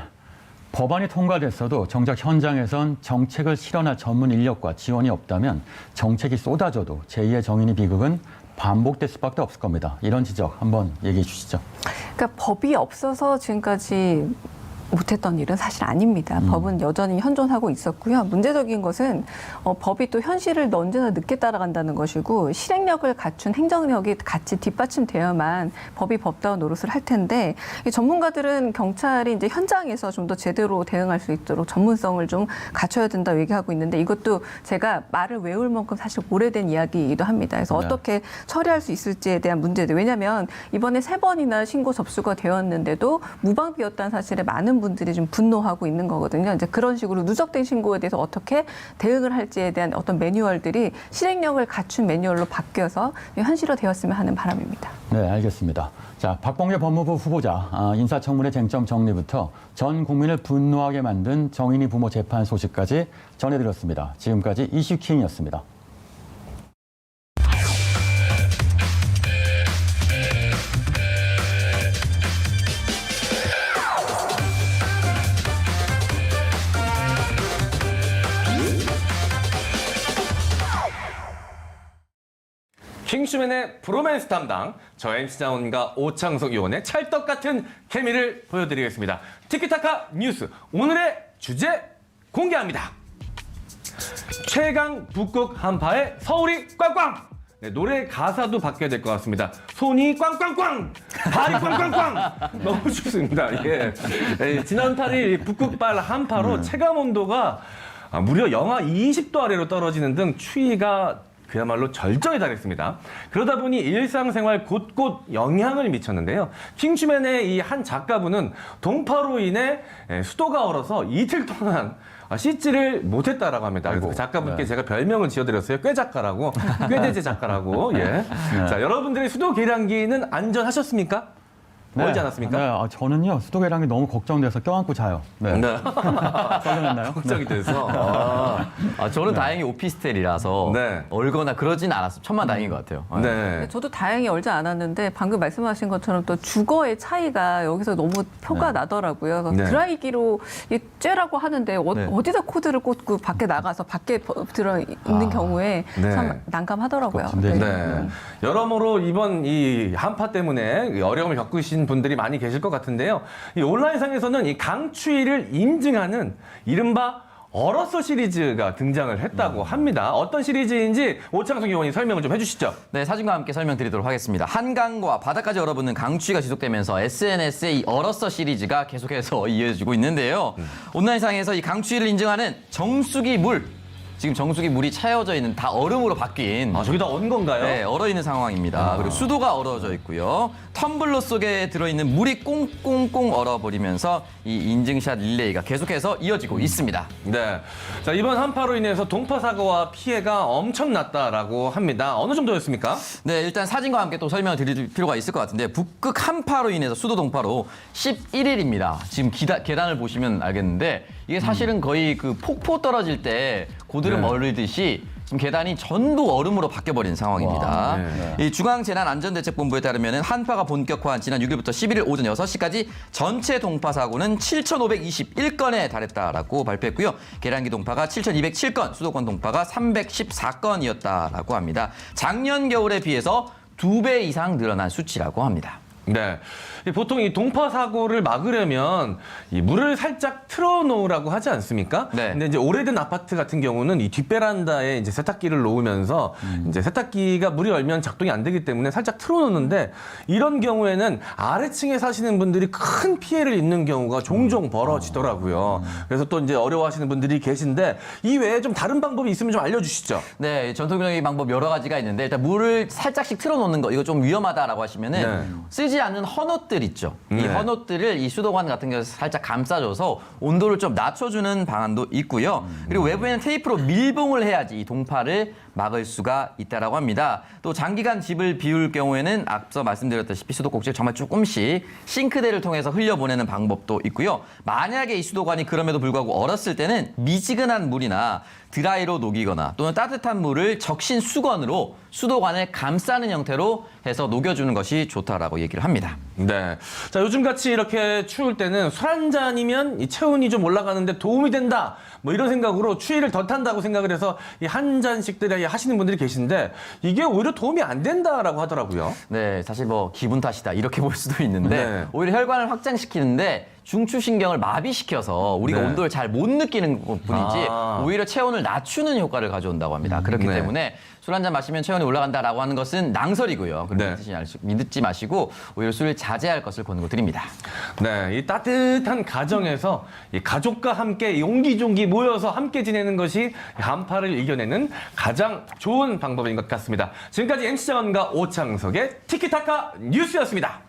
법안이 통과됐어도 정작 현장에선 정책을 실현할 전문 인력과 지원이 없다면 정책이 쏟아져도 제2의 정인이 비극은 반복될 수밖에 없을 겁니다. 이런 지적 한번 얘기해 주시죠. 그러니까 법이 없어서 지금까지 못했던 일은 사실 아닙니다. 법은 여전히 현존하고 있었고요. 문제적인 것은 법이 또 현실을 언제나 늦게 따라간다는 것이고 실행력을 갖춘 행정력이 같이 뒷받침되어야만 법이 법다운 노릇을 할 텐데 이 전문가들은 경찰이 이제 현장에서 좀 더 제대로 대응할 수 있도록 전문성을 좀 갖춰야 된다고 얘기하고 있는데 이것도 제가 말을 외울 만큼 사실 오래된 이야기이기도 합니다. 그래서 네. 어떻게 처리할 수 있을지에 대한 문제들. 왜냐하면 이번에 3번이나 신고 접수가 되었는데도 무방비였다는 사실에 많은 분들이 좀 분노하고 있는 거거든요. 이제 그런 식으로 누적된 신고에 대해서 어떻게 대응을 할지에 대한 어떤 매뉴얼들이 실행력을 갖춘 매뉴얼로 바뀌어서 현실화되었으면 하는 바람입니다. 네, 알겠습니다. 자, 박범계 법무부 후보자 인사청문회 쟁점 정리부터 전 국민을 분노하게 만든 정인이 부모 재판 소식까지 전해드렸습니다. 지금까지 이슈킹이었습니다. 킹슈맨의 브로맨스 담당 저 MC 자원과 오창석 의원의 찰떡 같은 케미를 보여드리겠습니다. 티키타카 뉴스 오늘의 주제 공개합니다. 최강 북극 한파에 서울이 꽝꽝. 네, 노래 가사도 바뀌어야 될 것 같습니다. 손이 꽝꽝꽝, 발이 꽝꽝꽝. 너무 춥습니다. 예. 네, 지난 8일 북극발 한파로 체감 온도가 무려 영하 20도 아래로 떨어지는 등 추위가 그야말로 절정에 달했습니다. 그러다 보니 일상생활 곳곳 영향을 미쳤는데요. 킹슈맨의 이 한 작가분은 동파로 인해 수도가 얼어서 이틀 동안 씻지를 못했다라고 합니다. 그래서 그 작가분께 네. 제가 별명을 지어드렸어요. 꾀작가라고, 꾀대제 작가라고. 예. 네. 자, 여러분들의 수도 계량기는 안전하셨습니까? 멀지 않았습니까? 네, 저는요 수도 계량이 너무 걱정돼서 껴안고 자요. 네. 네. 썰렁했나요? 걱정이 돼서. 저는 다행히 오피스텔이라서 네. 얼거나 그러진 않았어요. 천만다행인 것 같아요. 네. 저도 다행히 얼지 않았는데 방금 말씀하신 것처럼 또 주거의 차이가 여기서 너무 표가 나더라고요. 그래서 네. 드라이기로 이 쬐라고 하는데 네. 어디다 코드를 꽂고 밖에 나가서 밖에 들어 있는 경우에 네. 참 난감하더라고요. 멋진데. 네. 여러모로 이번 이 한파 때문에 어려움을 겪으신 분들이 많이 계실 것 같은데요. 이 온라인상에서는 이 강추위를 인증하는 이른바 얼었어 시리즈가 등장을 했다고 합니다. 어떤 시리즈인지 오창석 의원이 설명을 좀 해주시죠. 네, 사진과 함께 설명드리도록 하겠습니다. 한강과 바다까지 얼어붙는 강추위가 지속되면서 SNS의 이 얼었어 시리즈가 계속해서 이어지고 있는데요. 온라인상에서 이 강추위를 인증하는 정수기 물 지금 정수기 물이 차여져 있는 다 얼음으로 바뀐 아, 저기 다 언 건가요? 네, 얼어 있는 상황입니다. 그리고 수도가 얼어져 있고요. 텀블러 속에 들어있는 물이 꽁꽁꽁 얼어버리면서 이 인증샷 릴레이가 계속해서 이어지고 있습니다. 네. 자, 이번 한파로 인해서 동파 사고와 피해가 엄청났다라고 합니다. 어느 정도였습니까? 네, 일단 사진과 함께 또 설명을 드릴 필요가 있을 것 같은데 북극 한파로 인해서 수도 동파로 11일입니다. 지금 계단을 보시면 알겠는데 이게 사실은 거의 그 폭포 떨어질 때 고드름 네. 얼듯이 지금 계단이 전부 얼음으로 바뀌어버린 상황입니다. 와, 네. 이 중앙재난안전대책본부에 따르면 한파가 본격화한 지난 6일부터 11일 오전 6시까지 전체 동파 사고는 7,521건에 달했다라고 발표했고요. 계량기 동파가 7,207건, 수도권 동파가 314건이었다라고 합니다. 작년 겨울에 비해서 2배 이상 늘어난 수치라고 합니다. 네. 보통 이 동파 사고를 막으려면 이 물을 살짝 틀어놓으라고 하지 않습니까? 네. 근데 이제 오래된 아파트 같은 경우는 이 뒷베란다에 이제 세탁기를 놓으면서 이제 세탁기가 물이 얼면 작동이 안 되기 때문에 살짝 틀어놓는데 이런 경우에는 아래층에 사시는 분들이 큰 피해를 입는 경우가 종종 벌어지더라고요. 그래서 또 이제 어려워하시는 분들이 계신데 이 외에 좀 다른 방법이 있으면 좀 알려주시죠. 네, 전통적인 방법 여러 가지가 있는데 일단 물을 살짝씩 틀어놓는 거 이거 좀 위험하다라고 하시면은 네. 쓰지 않는 헌옷들 있죠. 이 네. 헌옷들을 이 수도관 같은 경우에서 살짝 감싸줘서 온도를 좀 낮춰주는 방안도 있고요. 그리고 외부에는 테이프로 밀봉을 해야지 이 동파를 막을 수가 있다라고 합니다. 또 장기간 집을 비울 경우에는 앞서 말씀드렸다시피 수도꼭지를 정말 조금씩 싱크대를 통해서 흘려보내는 방법도 있고요. 만약에 이 수도관이 그럼에도 불구하고 얼었을 때는 미지근한 물이나 드라이로 녹이거나 또는 따뜻한 물을 적신 수건으로 수도관을 감싸는 형태로 해서 녹여주는 것이 좋다라고 얘기를 합니다. 네. 자, 요즘같이 이렇게 추울 때는 술 한 잔이면 이 체온이 좀 올라가는데 도움이 된다. 뭐 이런 생각으로 추위를 더 탄다고 생각을 해서 이 한 잔씩들 하시는 분들이 계신데 이게 오히려 도움이 안 된다라고 하더라고요. 네, 사실 뭐 기분 탓이다 이렇게 볼 수도 있는데 네. 오히려 혈관을 확장시키는데 중추신경을 마비시켜서 우리가 네. 온도를 잘 못 느끼는 뿐이지 아. 오히려 체온을 낮추는 효과를 가져온다고 합니다. 그렇기 네. 때문에 술 한 잔 마시면 체온이 올라간다라고 하는 것은 낭설이고요. 네. 믿지 마시고 오히려 술을 자제할 것을 권고드립니다. 네, 이 따뜻한 가정에서 이 가족과 함께 옹기종기 모여서 함께 지내는 것이 한파를 이겨내는 가장 좋은 방법인 것 같습니다. 지금까지 MC 장원과 오창석의 티키타카 뉴스였습니다.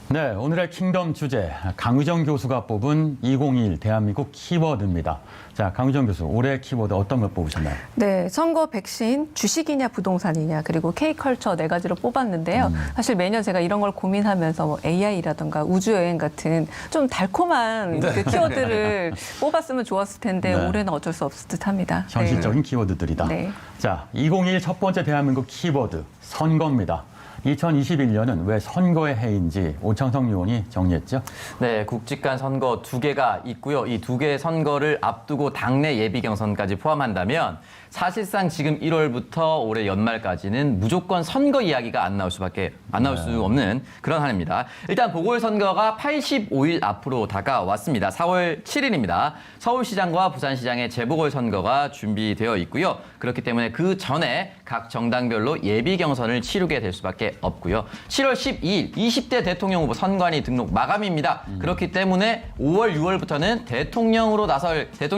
네, 오늘의 킹덤 주제 강의정 교수가 뽑은 2021 대한민국 키워드입니다. 자, 강의정 교수, 올해 키워드 어떤 걸 뽑으셨나요? 네, 선거 백신, 주식이냐 부동산이냐 그리고 K컬처 네 가지로 뽑았는데요. 사실 매년 제가 이런 걸 고민하면서 뭐 AI라든가 우주여행 같은 좀 달콤한 그 키워드를 뽑았으면 좋았을 텐데 네. 올해는 어쩔 수 없을 듯합니다. 현실적인 키워드들이다. 네. 자, 2021 첫 번째 대한민국 키워드 선거입니다. 2021년은 왜 선거의 해인지 오창석 의원이 정리했죠. 네, 국직간 선거 2개가 있고요. 이 2개의 선거를 앞두고 당내 예비 경선까지 포함한다면 사실상 지금 1월부터 올해 연말까지는 무조건 선거 이야기가 안 나올 수 없는 그런 한 해입니다. 일단 보궐선거가 85일 앞으로 다가왔습니다. 4월 7일입니다. 서울시장과 부산시장의 재보궐선거가 준비되어 있고요. 그렇기 때문에 그 전에 각 정당별로 예비 경선을 치르게 될 수밖에 없고요. 7월 12일 20대 대통령 후보 선관위 등록 마감입니다. 그렇기 때문에 5월, 6월부터는 대통령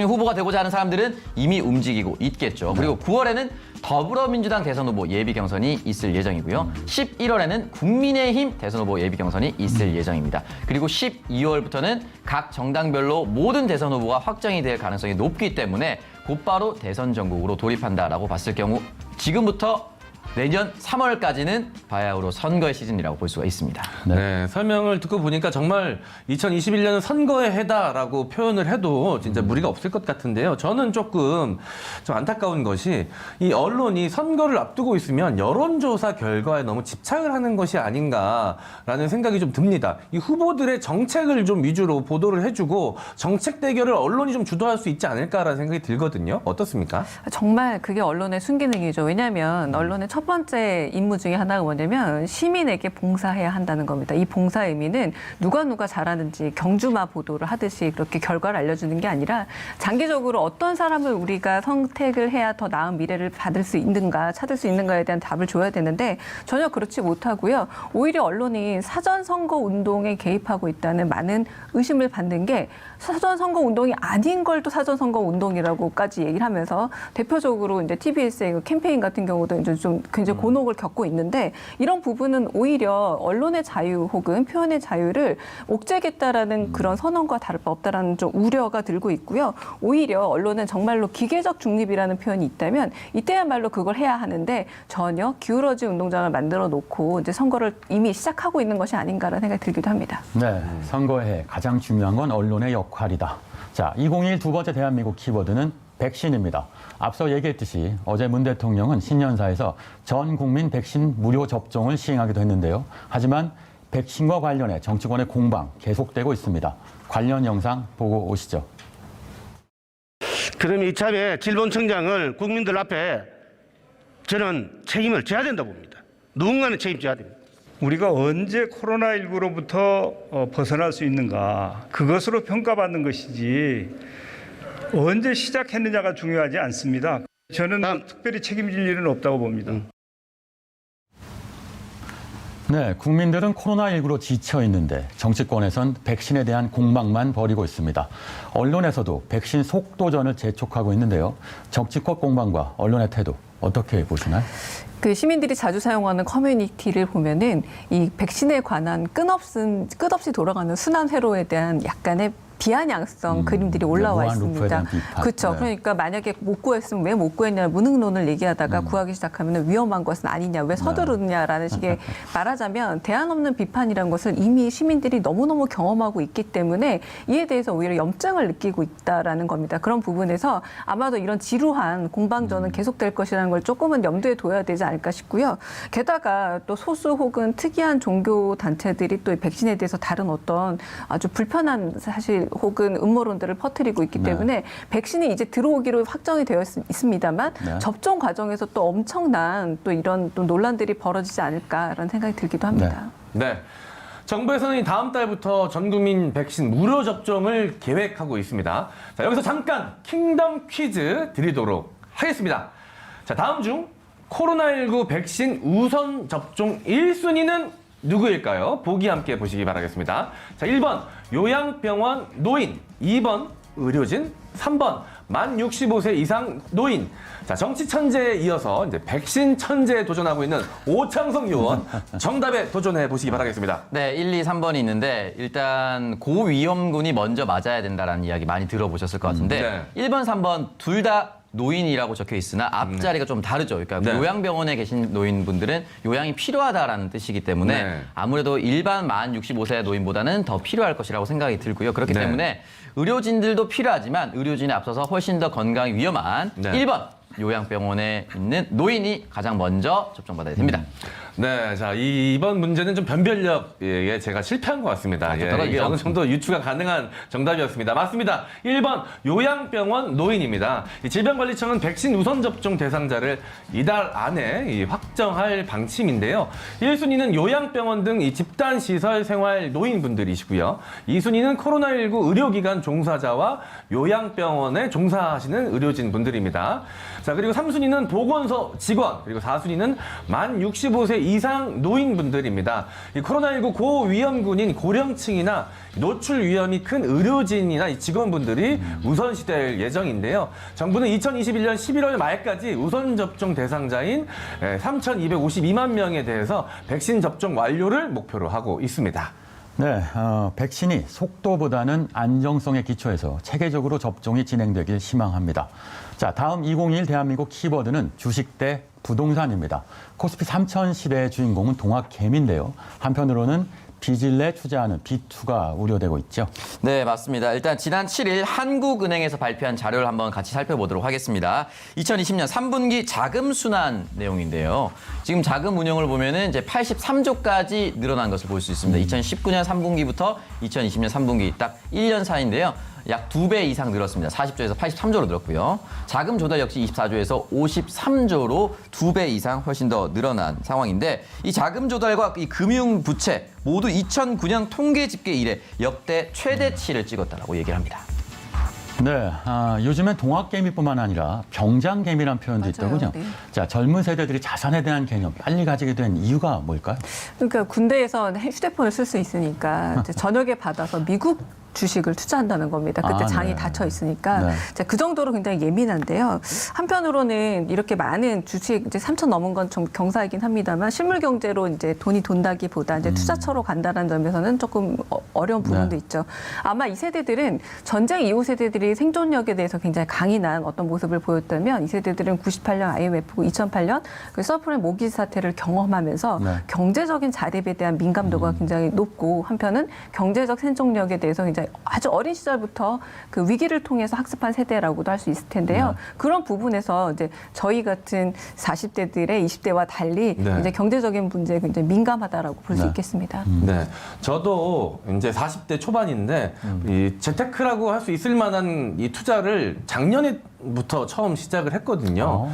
후보가 되고자 하는 사람들은 이미 움직이고 있겠죠. 그리고 9월에는 더불어민주당 대선 후보 예비 경선이 있을 예정이고요. 11월에는 국민의힘 대선 후보 예비 경선이 있을 예정입니다. 그리고 12월부터는 각 정당별로 모든 대선 후보가 확정이 될 가능성이 높기 때문에 곧바로 대선 전국으로 돌입한다라고 봤을 경우 지금부터 내년 3월까지는 바야흐로 선거의 시즌이라고 볼 수가 있습니다. 네, 설명을 듣고 보니까 정말 2021년은 선거의 해다라고 표현을 해도 진짜 무리가 없을 것 같은데요. 저는 조금 좀 안타까운 것이 이 언론이 선거를 앞두고 있으면 여론조사 결과에 너무 집착을 하는 것이 아닌가라는 생각이 좀 듭니다. 이 후보들의 정책을 좀 위주로 보도를 해주고 정책 대결을 언론이 좀 주도할 수 있지 않을까라는 생각이 들거든요. 어떻습니까? 정말 그게 언론의 순기능이죠. 왜냐하면 언론의 첫 번째 임무 중에 하나가 뭐냐면 시민에게 봉사해야 한다는 겁니다. 이 봉사의 의미는 누가 잘하는지 경주마 보도를 하듯이 그렇게 결과를 알려주는 게 아니라 장기적으로 어떤 사람을 우리가 선택을 해야 더 나은 미래를 받을 수 있는가, 찾을 수 있는가에 대한 답을 줘야 되는데 전혀 그렇지 못하고요. 오히려 언론이 사전 선거 운동에 개입하고 있다는 많은 의심을 받는 게 사전 선거 운동이 아닌 걸 또 사전 선거 운동이라고까지 얘기를 하면서 대표적으로 이제 TBS의 그 캠페인 같은 경우도 이제 좀 굉장히 곤혹을 겪고 있는데 이런 부분은 오히려 언론의 자유 혹은 표현의 자유를 옥죄겠다라는 그런 선언과 다를 바 없다라는 좀 우려가 들고 있고요. 오히려 언론은 정말로 기계적 중립이라는 표현이 있다면 이때야말로 그걸 해야 하는데 전혀 기울어진 운동장을 만들어 놓고 이제 선거를 이미 시작하고 있는 것이 아닌가라는 생각이 들기도 합니다. 네, 선거에 가장 중요한 건 언론의 역할이다. 자, 2021 두 번째 대한민국 키워드는 백신입니다. 앞서 얘기했듯이 어제 문 대통령은 신년사에서 전 국민 백신 무료 접종을 시행하기도 했는데요. 하지만 백신과 관련해 정치권의 공방 계속되고 있습니다. 관련 영상 보고 오시죠. 그럼 이참에 질본청장을 국민들 앞에 저는 책임을 져야 된다고 봅니다. 누군가는 책임져야 됩니다. 우리가 언제 코로나19로부터 벗어날 수 있는가 그것으로 평가받는 것이지 언제 시작했느냐가 중요하지 않습니다. 저는 특별히 책임질 일은 없다고 봅니다. 네, 국민들은 코로나19로 지쳐 있는데 정치권에선 백신에 대한 공방만 벌이고 있습니다. 언론에서도 백신 속도전을 재촉하고 있는데요. 정치권 공방과 언론의 태도 어떻게 보시나요? 그 시민들이 자주 사용하는 커뮤니티를 보면은 이 백신에 관한 끝없이 돌아가는 순환 회로에 대한 약간의 비아냥성 그림들이 올라와 무한 루프에 있습니다. 대한 비판. 그렇죠. 네. 그러니까 만약에 못 구했으면 왜 못 구했냐 무능론을 얘기하다가 구하기 시작하면 위험한 것은 아니냐, 왜 서두르느냐라는 식의 말하자면 대안 없는 비판이라는 것을 이미 시민들이 너무너무 경험하고 있기 때문에 이에 대해서 오히려 염증을 느끼고 있다라는 겁니다. 그런 부분에서 아마도 이런 지루한 공방전은 계속될 것이라는 걸 조금은 염두에 둬야 되지 않을까 싶고요. 게다가 또 소수 혹은 특이한 종교 단체들이 또 이 백신에 대해서 다른 어떤 아주 불편한 사실 혹은 음모론들을 퍼뜨리고 있기 때문에 백신이 이제 들어오기로 확정이 되어 있습니다만 접종 과정에서 또 엄청난 또 이런 또 논란들이 벌어지지 않을까라는 생각이 들기도 합니다. 네. 정부에서는 다음 달부터 전 국민 백신 무료 접종을 계획하고 있습니다. 자, 여기서 잠깐 킹덤 퀴즈 드리도록 하겠습니다. 자, 다음 중 코로나19 백신 우선 접종 1순위는 누구일까요? 보기 함께 보시기 바라겠습니다. 자, 1번 요양병원 노인, 2번 의료진, 3번 만 65세 이상 노인. 자, 정치 천재에 이어서 이제 백신 천재에 도전하고 있는 오창석 의원 정답에 도전해 보시기 바라겠습니다. 네, 1, 2, 3번이 있는데 일단 고위험군이 먼저 맞아야 된다라는 이야기 많이 들어보셨을 것 같은데 1번, 3번 둘 다 노인이라고 적혀 있으나 앞자리가 좀 다르죠. 그러니까 요양병원에 계신 노인분들은 요양이 필요하다라는 뜻이기 때문에 아무래도 일반 만 65세 노인보다는 더 필요할 것이라고 생각이 들고요. 그렇기 때문에 의료진들도 필요하지만 의료진에 앞서서 훨씬 더 건강이 위험한 1번 요양병원에 있는 노인이 가장 먼저 접종받아야 됩니다. 네, 자, 이번 문제는 좀 변별력에 제가 실패한 것 같습니다. 이게 어느 정도 유추가 가능한 정답이었습니다. 맞습니다. 1번 요양병원 노인입니다. 질병관리청은 백신 우선 접종 대상자를 이달 안에 확정할 방침인데요. 1순위는 요양병원 등 이 집단시설 생활 노인분들이시고요. 2순위는 코로나19 의료기관 종사자와 요양병원에 종사하시는 의료진 분들입니다. 자, 그리고 3순위는 보건소 직원, 그리고 4순위는 만 65세 이상 노인분들입니다. 이 코로나19 고위험군인 고령층이나 노출 위험이 큰 의료진이나 이 직원분들이 우선시될 예정인데요. 정부는 2021년 11월 말까지 우선 접종 대상자인 3,252만 명에 대해서 백신 접종 완료를 목표로 하고 있습니다. 네, 백신이 속도보다는 안정성에 기초해서 체계적으로 접종이 진행되길 희망합니다. 자, 다음 2021 대한민국 키워드는 주식 대 부동산입니다. 코스피 3000 시대의 주인공은 동학개미인데요. 한편으로는 빚을 내 투자하는 B2가 우려되고 있죠. 네, 맞습니다. 일단 지난 7일 한국은행에서 발표한 자료를 한번 같이 살펴보도록 하겠습니다. 2020년 3분기 자금 순환 내용인데요. 지금 자금 운용을 보면은 이제 83조까지 늘어난 것을 볼 수 있습니다. 2019년 3분기부터 2020년 3분기 딱 1년 사이인데요. 약 2배 이상 늘었습니다. 40조에서 83조로 늘었고요. 자금 조달 역시 24조에서 53조로 2배 이상 훨씬 더 늘어난 상황인데 이 자금 조달과 이 금융 부채 모두 2009년 통계 집계 이래 역대 최대치를 찍었다라고 얘기를 합니다. 네, 요즘엔 동학개미뿐만 아니라 병장개미란 표현도 맞아요. 있더군요. 네. 자, 젊은 세대들이 자산에 대한 개념 빨리 가지게 된 이유가 뭘까요? 그러니까 군대에서 휴대폰을 쓸 수 있으니까 이제 저녁에 받아서 미국 주식을 투자한다는 겁니다. 그때 아, 장이 네. 닫혀 있으니까 네. 이제 그 정도로 굉장히 예민한데요. 한편으로는 이렇게 많은 주식 이제 3천 넘은 건 좀 경사이긴 합니다만 실물 경제로 이제 돈이 돈다기보다 이제 투자처로 간다는 점에서는 조금 어려운 부분도 네. 있죠. 아마 이 세대들은 전쟁 이후 세대들이 생존력에 대해서 굉장히 강인한 어떤 모습을 보였다면 이 세대들은 98년 IMF고 2008년 그 서프라임 모기지 사태를 경험하면서 네. 경제적인 자립에 대한 민감도가 굉장히 높고 한편은 경제적 생존력에 대해서 굉장히 아주 어린 시절부터 그 위기를 통해서 학습한 세대라고도 할 수 있을 텐데요. 네. 그런 부분에서 이제 저희 같은 40대들의 20대와 달리 네. 이제 경제적인 문제에 굉장히 민감하다라고 볼 수 네. 있겠습니다. 네, 저도 이제 40대 초반인데 이 재테크라고 할 수 있을 만한 이 투자를 작년에부터 처음 시작을 했거든요.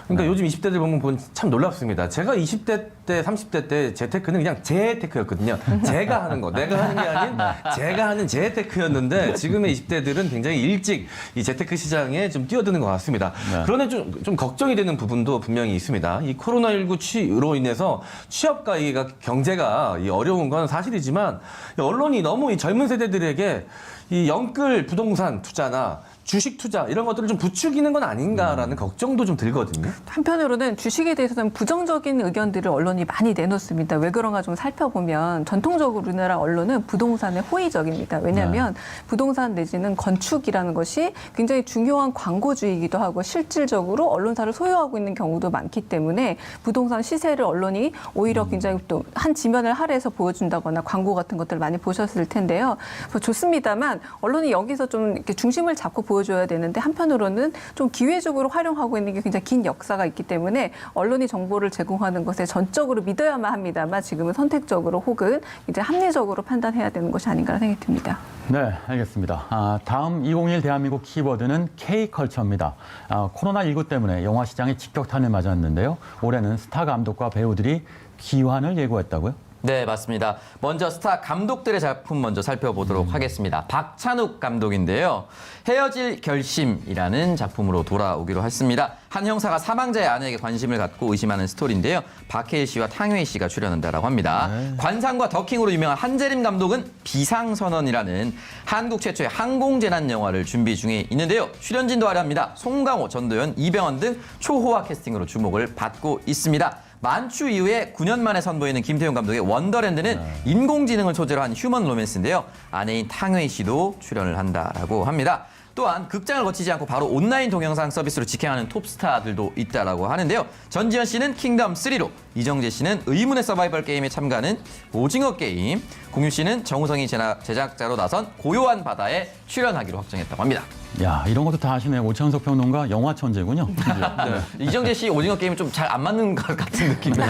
그러니까 요즘 20대들 보면 참 놀랍습니다. 제가 20대 때, 30대 때 재테크는 그냥 재테크였거든요. 제가 하는 거, 내가 하는 게 아닌 제가 하는 재테크였는데 지금의 20대들은 굉장히 일찍 이 재테크 시장에 좀 뛰어드는 것 같습니다. 네. 그런데 좀 걱정이 되는 부분도 분명히 있습니다. 이 코로나19로 인해서 취업과 이 경제가 이 어려운 건 사실이지만 이 언론이 너무 이 젊은 세대들에게 이 영끌 부동산 투자나 주식 투자 이런 것들을 좀 부추기는 건 아닌가라는 걱정도 좀 들거든요. 한편으로는 주식에 대해서는 부정적인 의견들을 언론이 많이 내놓습니다. 왜 그런가 좀 살펴보면 전통적으로 우리나라 언론은 부동산에 호의적입니다. 왜냐하면 부동산 내지는 건축이라는 것이 굉장히 중요한 광고주이기도 하고 실질적으로 언론사를 소유하고 있는 경우도 많기 때문에 부동산 시세를 언론이 오히려 굉장히 또 한 지면을 할애해서 보여준다거나 광고 같은 것들을 많이 보셨을 텐데요. 좋습니다만 언론이 여기서 좀 이렇게 중심을 잡고 보여줘야 되는데 한편으로는 좀 기회적으로 활용하고 있는 게 굉장히 긴 역사가 있기 때문에 언론이 정보를 제공하는 것에 전적으로 믿어야만 합니다만 지금은 선택적으로 혹은 이제 합리적으로 판단해야 되는 것이 아닌가 생각이 듭니다. 네, 알겠습니다. 다음 2021 대한민국 키워드는 K컬처입니다. 코로나19 때문에 영화 시장에 직격탄을 맞았는데요. 올해는 스타 감독과 배우들이 귀환을 예고했다고요? 네, 맞습니다. 먼저 스타 감독들의 작품 먼저 살펴보도록 하겠습니다. 박찬욱 감독인데요. 헤어질 결심이라는 작품으로 돌아오기로 했습니다. 한 형사가 사망자의 아내에게 관심을 갖고 의심하는 스토리인데요. 박해일 씨와 탕웨이 씨가 출연한다라고 합니다. 관상과 더킹으로 유명한 한재림 감독은 비상선언이라는 한국 최초의 항공재난 영화를 준비 중에 있는데요. 출연진도 화려합니다. 송강호, 전도연, 이병헌 등 초호화 캐스팅으로 주목을 받고 있습니다. 만추 이후에 9년 만에 선보이는 김태용 감독의 원더랜드는 인공지능을 소재로 한 휴먼 로맨스인데요. 아내인 탕웨이 씨도 출연을 한다라고 합니다. 또한 극장을 거치지 않고 바로 온라인 동영상 서비스로 직행하는 톱스타들도 있다라고 하는데요. 전지현 씨는 킹덤3로, 이정재 씨는 의문의 서바이벌 게임에 참가하는 오징어 게임, 공유 씨는 정우성이 제작자로 나선 고요한 바다에 출연하기로 확정했다고 합니다. 야, 이런 것도 다 아시네요. 오창석 평론가 영화 천재군요. 네. 이정재 씨 오징어 게임은 좀 잘 안 맞는 것 같은 느낌이에요.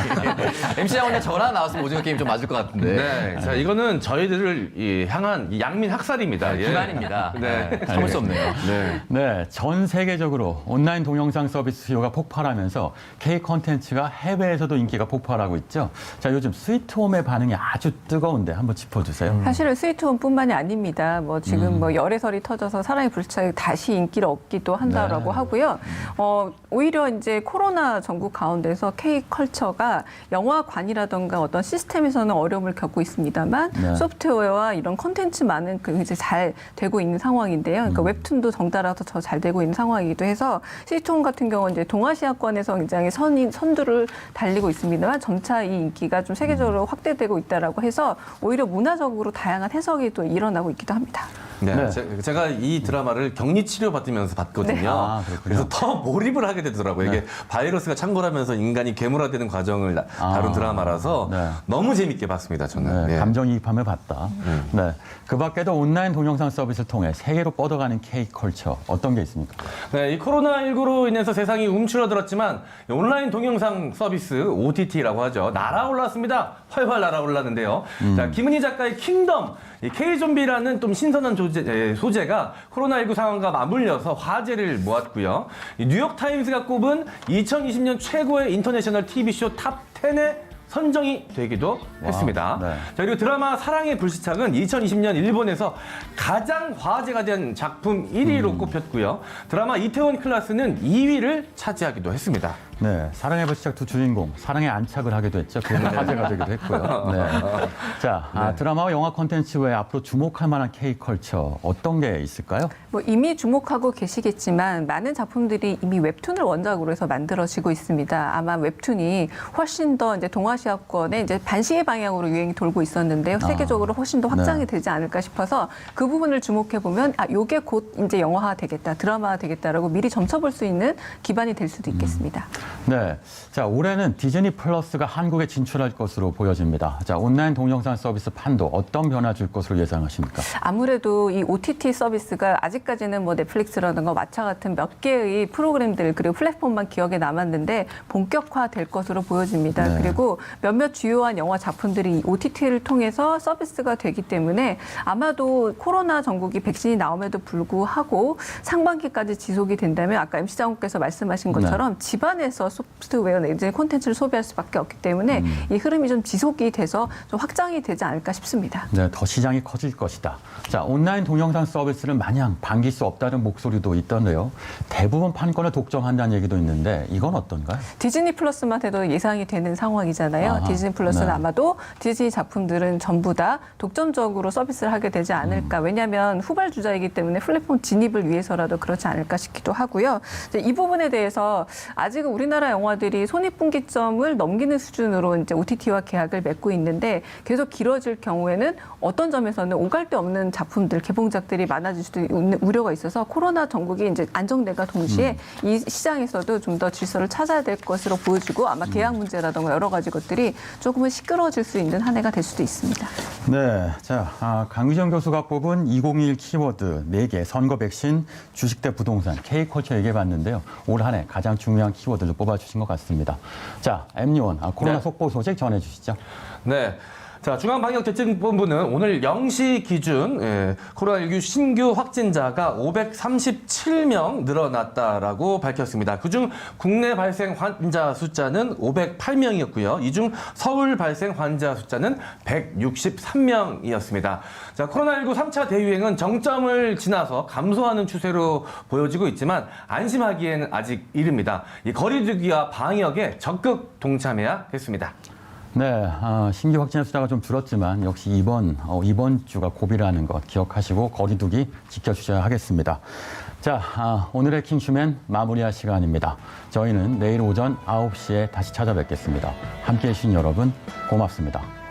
MC 장원래 저랑 나왔으면 오징어 게임 좀 맞을 것 같은데. 네, 자 이거는 저희들을 향한 이 양민 학살입니다. 예. 불안입니다. 네. 참을 수 없네요. 네. 네, 전 세계적으로 온라인 동영상 서비스 수요가 폭발하면서 K 콘텐츠가 해외에서도 인기가 폭발하고 있죠. 자, 요즘 스위트홈의 반응이 아주 뜨거운데 한번 짚어주세요. 사실은 스위트홈뿐만이 아닙니다. 뭐 지금 뭐 열애설이 터져서 사랑이 불타게 다시 인기를 얻기도 한다라고 하고요. 오히려 이제 코로나 전국 가운데서 K컬처가 영화관이라던가 어떤 시스템에서는 어려움을 겪고 있습니다만 소프트웨어와 이런 콘텐츠만은 이제 잘 되고 있는 상황인데요. 그러니까 웹툰도 덩달아서 더 잘 되고 있는 상황이기도 해서 시트콤 같은 경우는 이제 동아시아권에서 굉장히 선두를 달리고 있습니다만 점차 이 인기가 좀 세계적으로 확대되고 있다라고 해서 오히려 문화적으로 다양한 해석이 또 일어나고 있기도 합니다. 네, 제가 이 드라마를 격리 치료 받으면서 봤거든요. 그래서 더 몰입을 하게 되더라고요. 이게 바이러스가 창궐하면서 인간이 괴물화되는 과정을 다룬 드라마라서 너무 재밌게 봤습니다. 저는 감정이입함을 봤다. 네, 그 밖에도 온라인 동영상 서비스를 통해 세계로 뻗어가는 K컬처 어떤 게 있습니까? 네, 이 코로나19로 인해서 세상이 움츠러들었지만 온라인 동영상 서비스 OTT라고 하죠. 날아올랐습니다. 활활 날아올랐는데요. 자, 김은희 작가의 킹덤, 이 K좀비라는 좀 신선한 소재가 코로나19 상황과 맞물려서 화제를 모았고요. 이 뉴욕타임스가 꼽은 2020년 최고의 인터내셔널 TV쇼 탑 10에 선정이 되기도 했습니다. 자, 그리고 드라마 사랑의 불시착은 2020년 일본에서 가장 화제가 된 작품 1위로 꼽혔고요. 드라마 이태원 클라스는 2위를 차지하기도 했습니다. 네, 사랑의 불시착 두 주인공 사랑에 안착을 하기도 했죠. 그게 화제가 되기도 했고요. 네. 자, 드라마와 영화 콘텐츠 외에 앞으로 주목할 만한 K컬처 어떤 게 있을까요? 뭐 이미 주목하고 계시겠지만 많은 작품들이 이미 웹툰을 원작으로 해서 만들어지고 있습니다. 아마 웹툰이 훨씬 더 이제 동아시아권의 이제 반시의 방향으로 유행이 돌고 있었는데요. 세계적으로 훨씬 더 확장이 되지 않을까 싶어서 그 부분을 주목해 보면 요게 곧 이제 영화화 되겠다, 드라마화 되겠다라고 미리 점쳐볼 수 있는 기반이 될 수도 있겠습니다. 네, 자 올해는 디즈니 플러스가 한국에 진출할 것으로 보여집니다. 자 온라인 동영상 서비스 판도 어떤 변화 줄 것으로 예상하십니까? 아무래도 이 OTT 서비스가 아직까지는 뭐 넷플릭스라든가 왓챠 같은 몇 개의 프로그램들 그리고 플랫폼만 기억에 남았는데 본격화될 것으로 보여집니다. 그리고 몇몇 주요한 영화 작품들이 OTT를 통해서 서비스가 되기 때문에 아마도 코로나 전국이 백신이 나옴에도 불구하고 상반기까지 지속이 된다면 아까 MC 장군께서 말씀하신 것처럼 집안에서 소프트웨어 내지 콘텐츠를 소비할 수밖에 없기 때문에 이 흐름이 좀 지속이 돼서 좀 확장이 되지 않을까 싶습니다. 네, 더 시장이 커질 것이다. 자, 온라인 동영상 서비스를 마냥 반길 수 없다는 목소리도 있던데요. 대부분 판권을 독점한다는 얘기도 있는데 이건 어떤가요? 디즈니 플러스만 해도 예상이 되는 상황이잖아요. 디즈니 플러스는 아마도 디즈니 작품들은 전부 다 독점적으로 서비스를 하게 되지 않을까. 왜냐하면 후발주자이기 때문에 플랫폼 진입을 위해서라도 그렇지 않을까 싶기도 하고요. 이 부분에 대해서 아직은 우리나라 영화들이 손익분기점을 넘기는 수준으로 이제 OTT와 계약을 맺고 있는데 계속 길어질 경우에는 어떤 점에서는 오갈 데 없는 작품들, 개봉작들이 많아질 수도 있는 우려가 있어서 코로나 전국이 이제 안정됨과 동시에 이 시장에서도 좀 더 질서를 찾아야 될 것으로 보여지고 아마 계약 문제라든가 여러 가지 것들이 조금은 시끄러워질 수 있는 한 해가 될 수도 있습니다. 네, 자 강유정 교수가 뽑은 2021 키워드 4개 선거 백신, 주식대 부동산, K컬처 얘기해봤는데요. 올 한 해 가장 중요한 키워드를 뽑아주신 것 같습니다. 자, 엠리원 코로나 속보 소식 전해주시죠. 네. 자, 중앙방역대책본부는 오늘 0시 기준 코로나19 신규 확진자가 537명 늘어났다라고 밝혔습니다. 그중 국내 발생 환자 숫자는 508명이었고요. 이 중 서울 발생 환자 숫자는 163명이었습니다. 자, 코로나19 3차 대유행은 정점을 지나서 감소하는 추세로 보여지고 있지만 안심하기에는 아직 이릅니다. 이 거리두기와 방역에 적극 동참해야겠습니다. 네, 신규 확진자 숫자가 좀 줄었지만 역시 이번 주가 고비라는 것 기억하시고 거리두기 지켜주셔야 하겠습니다. 자, 오늘의 킹슈맨 마무리할 시간입니다. 저희는 내일 오전 9시에 다시 찾아뵙겠습니다. 함께해 주신 여러분 고맙습니다.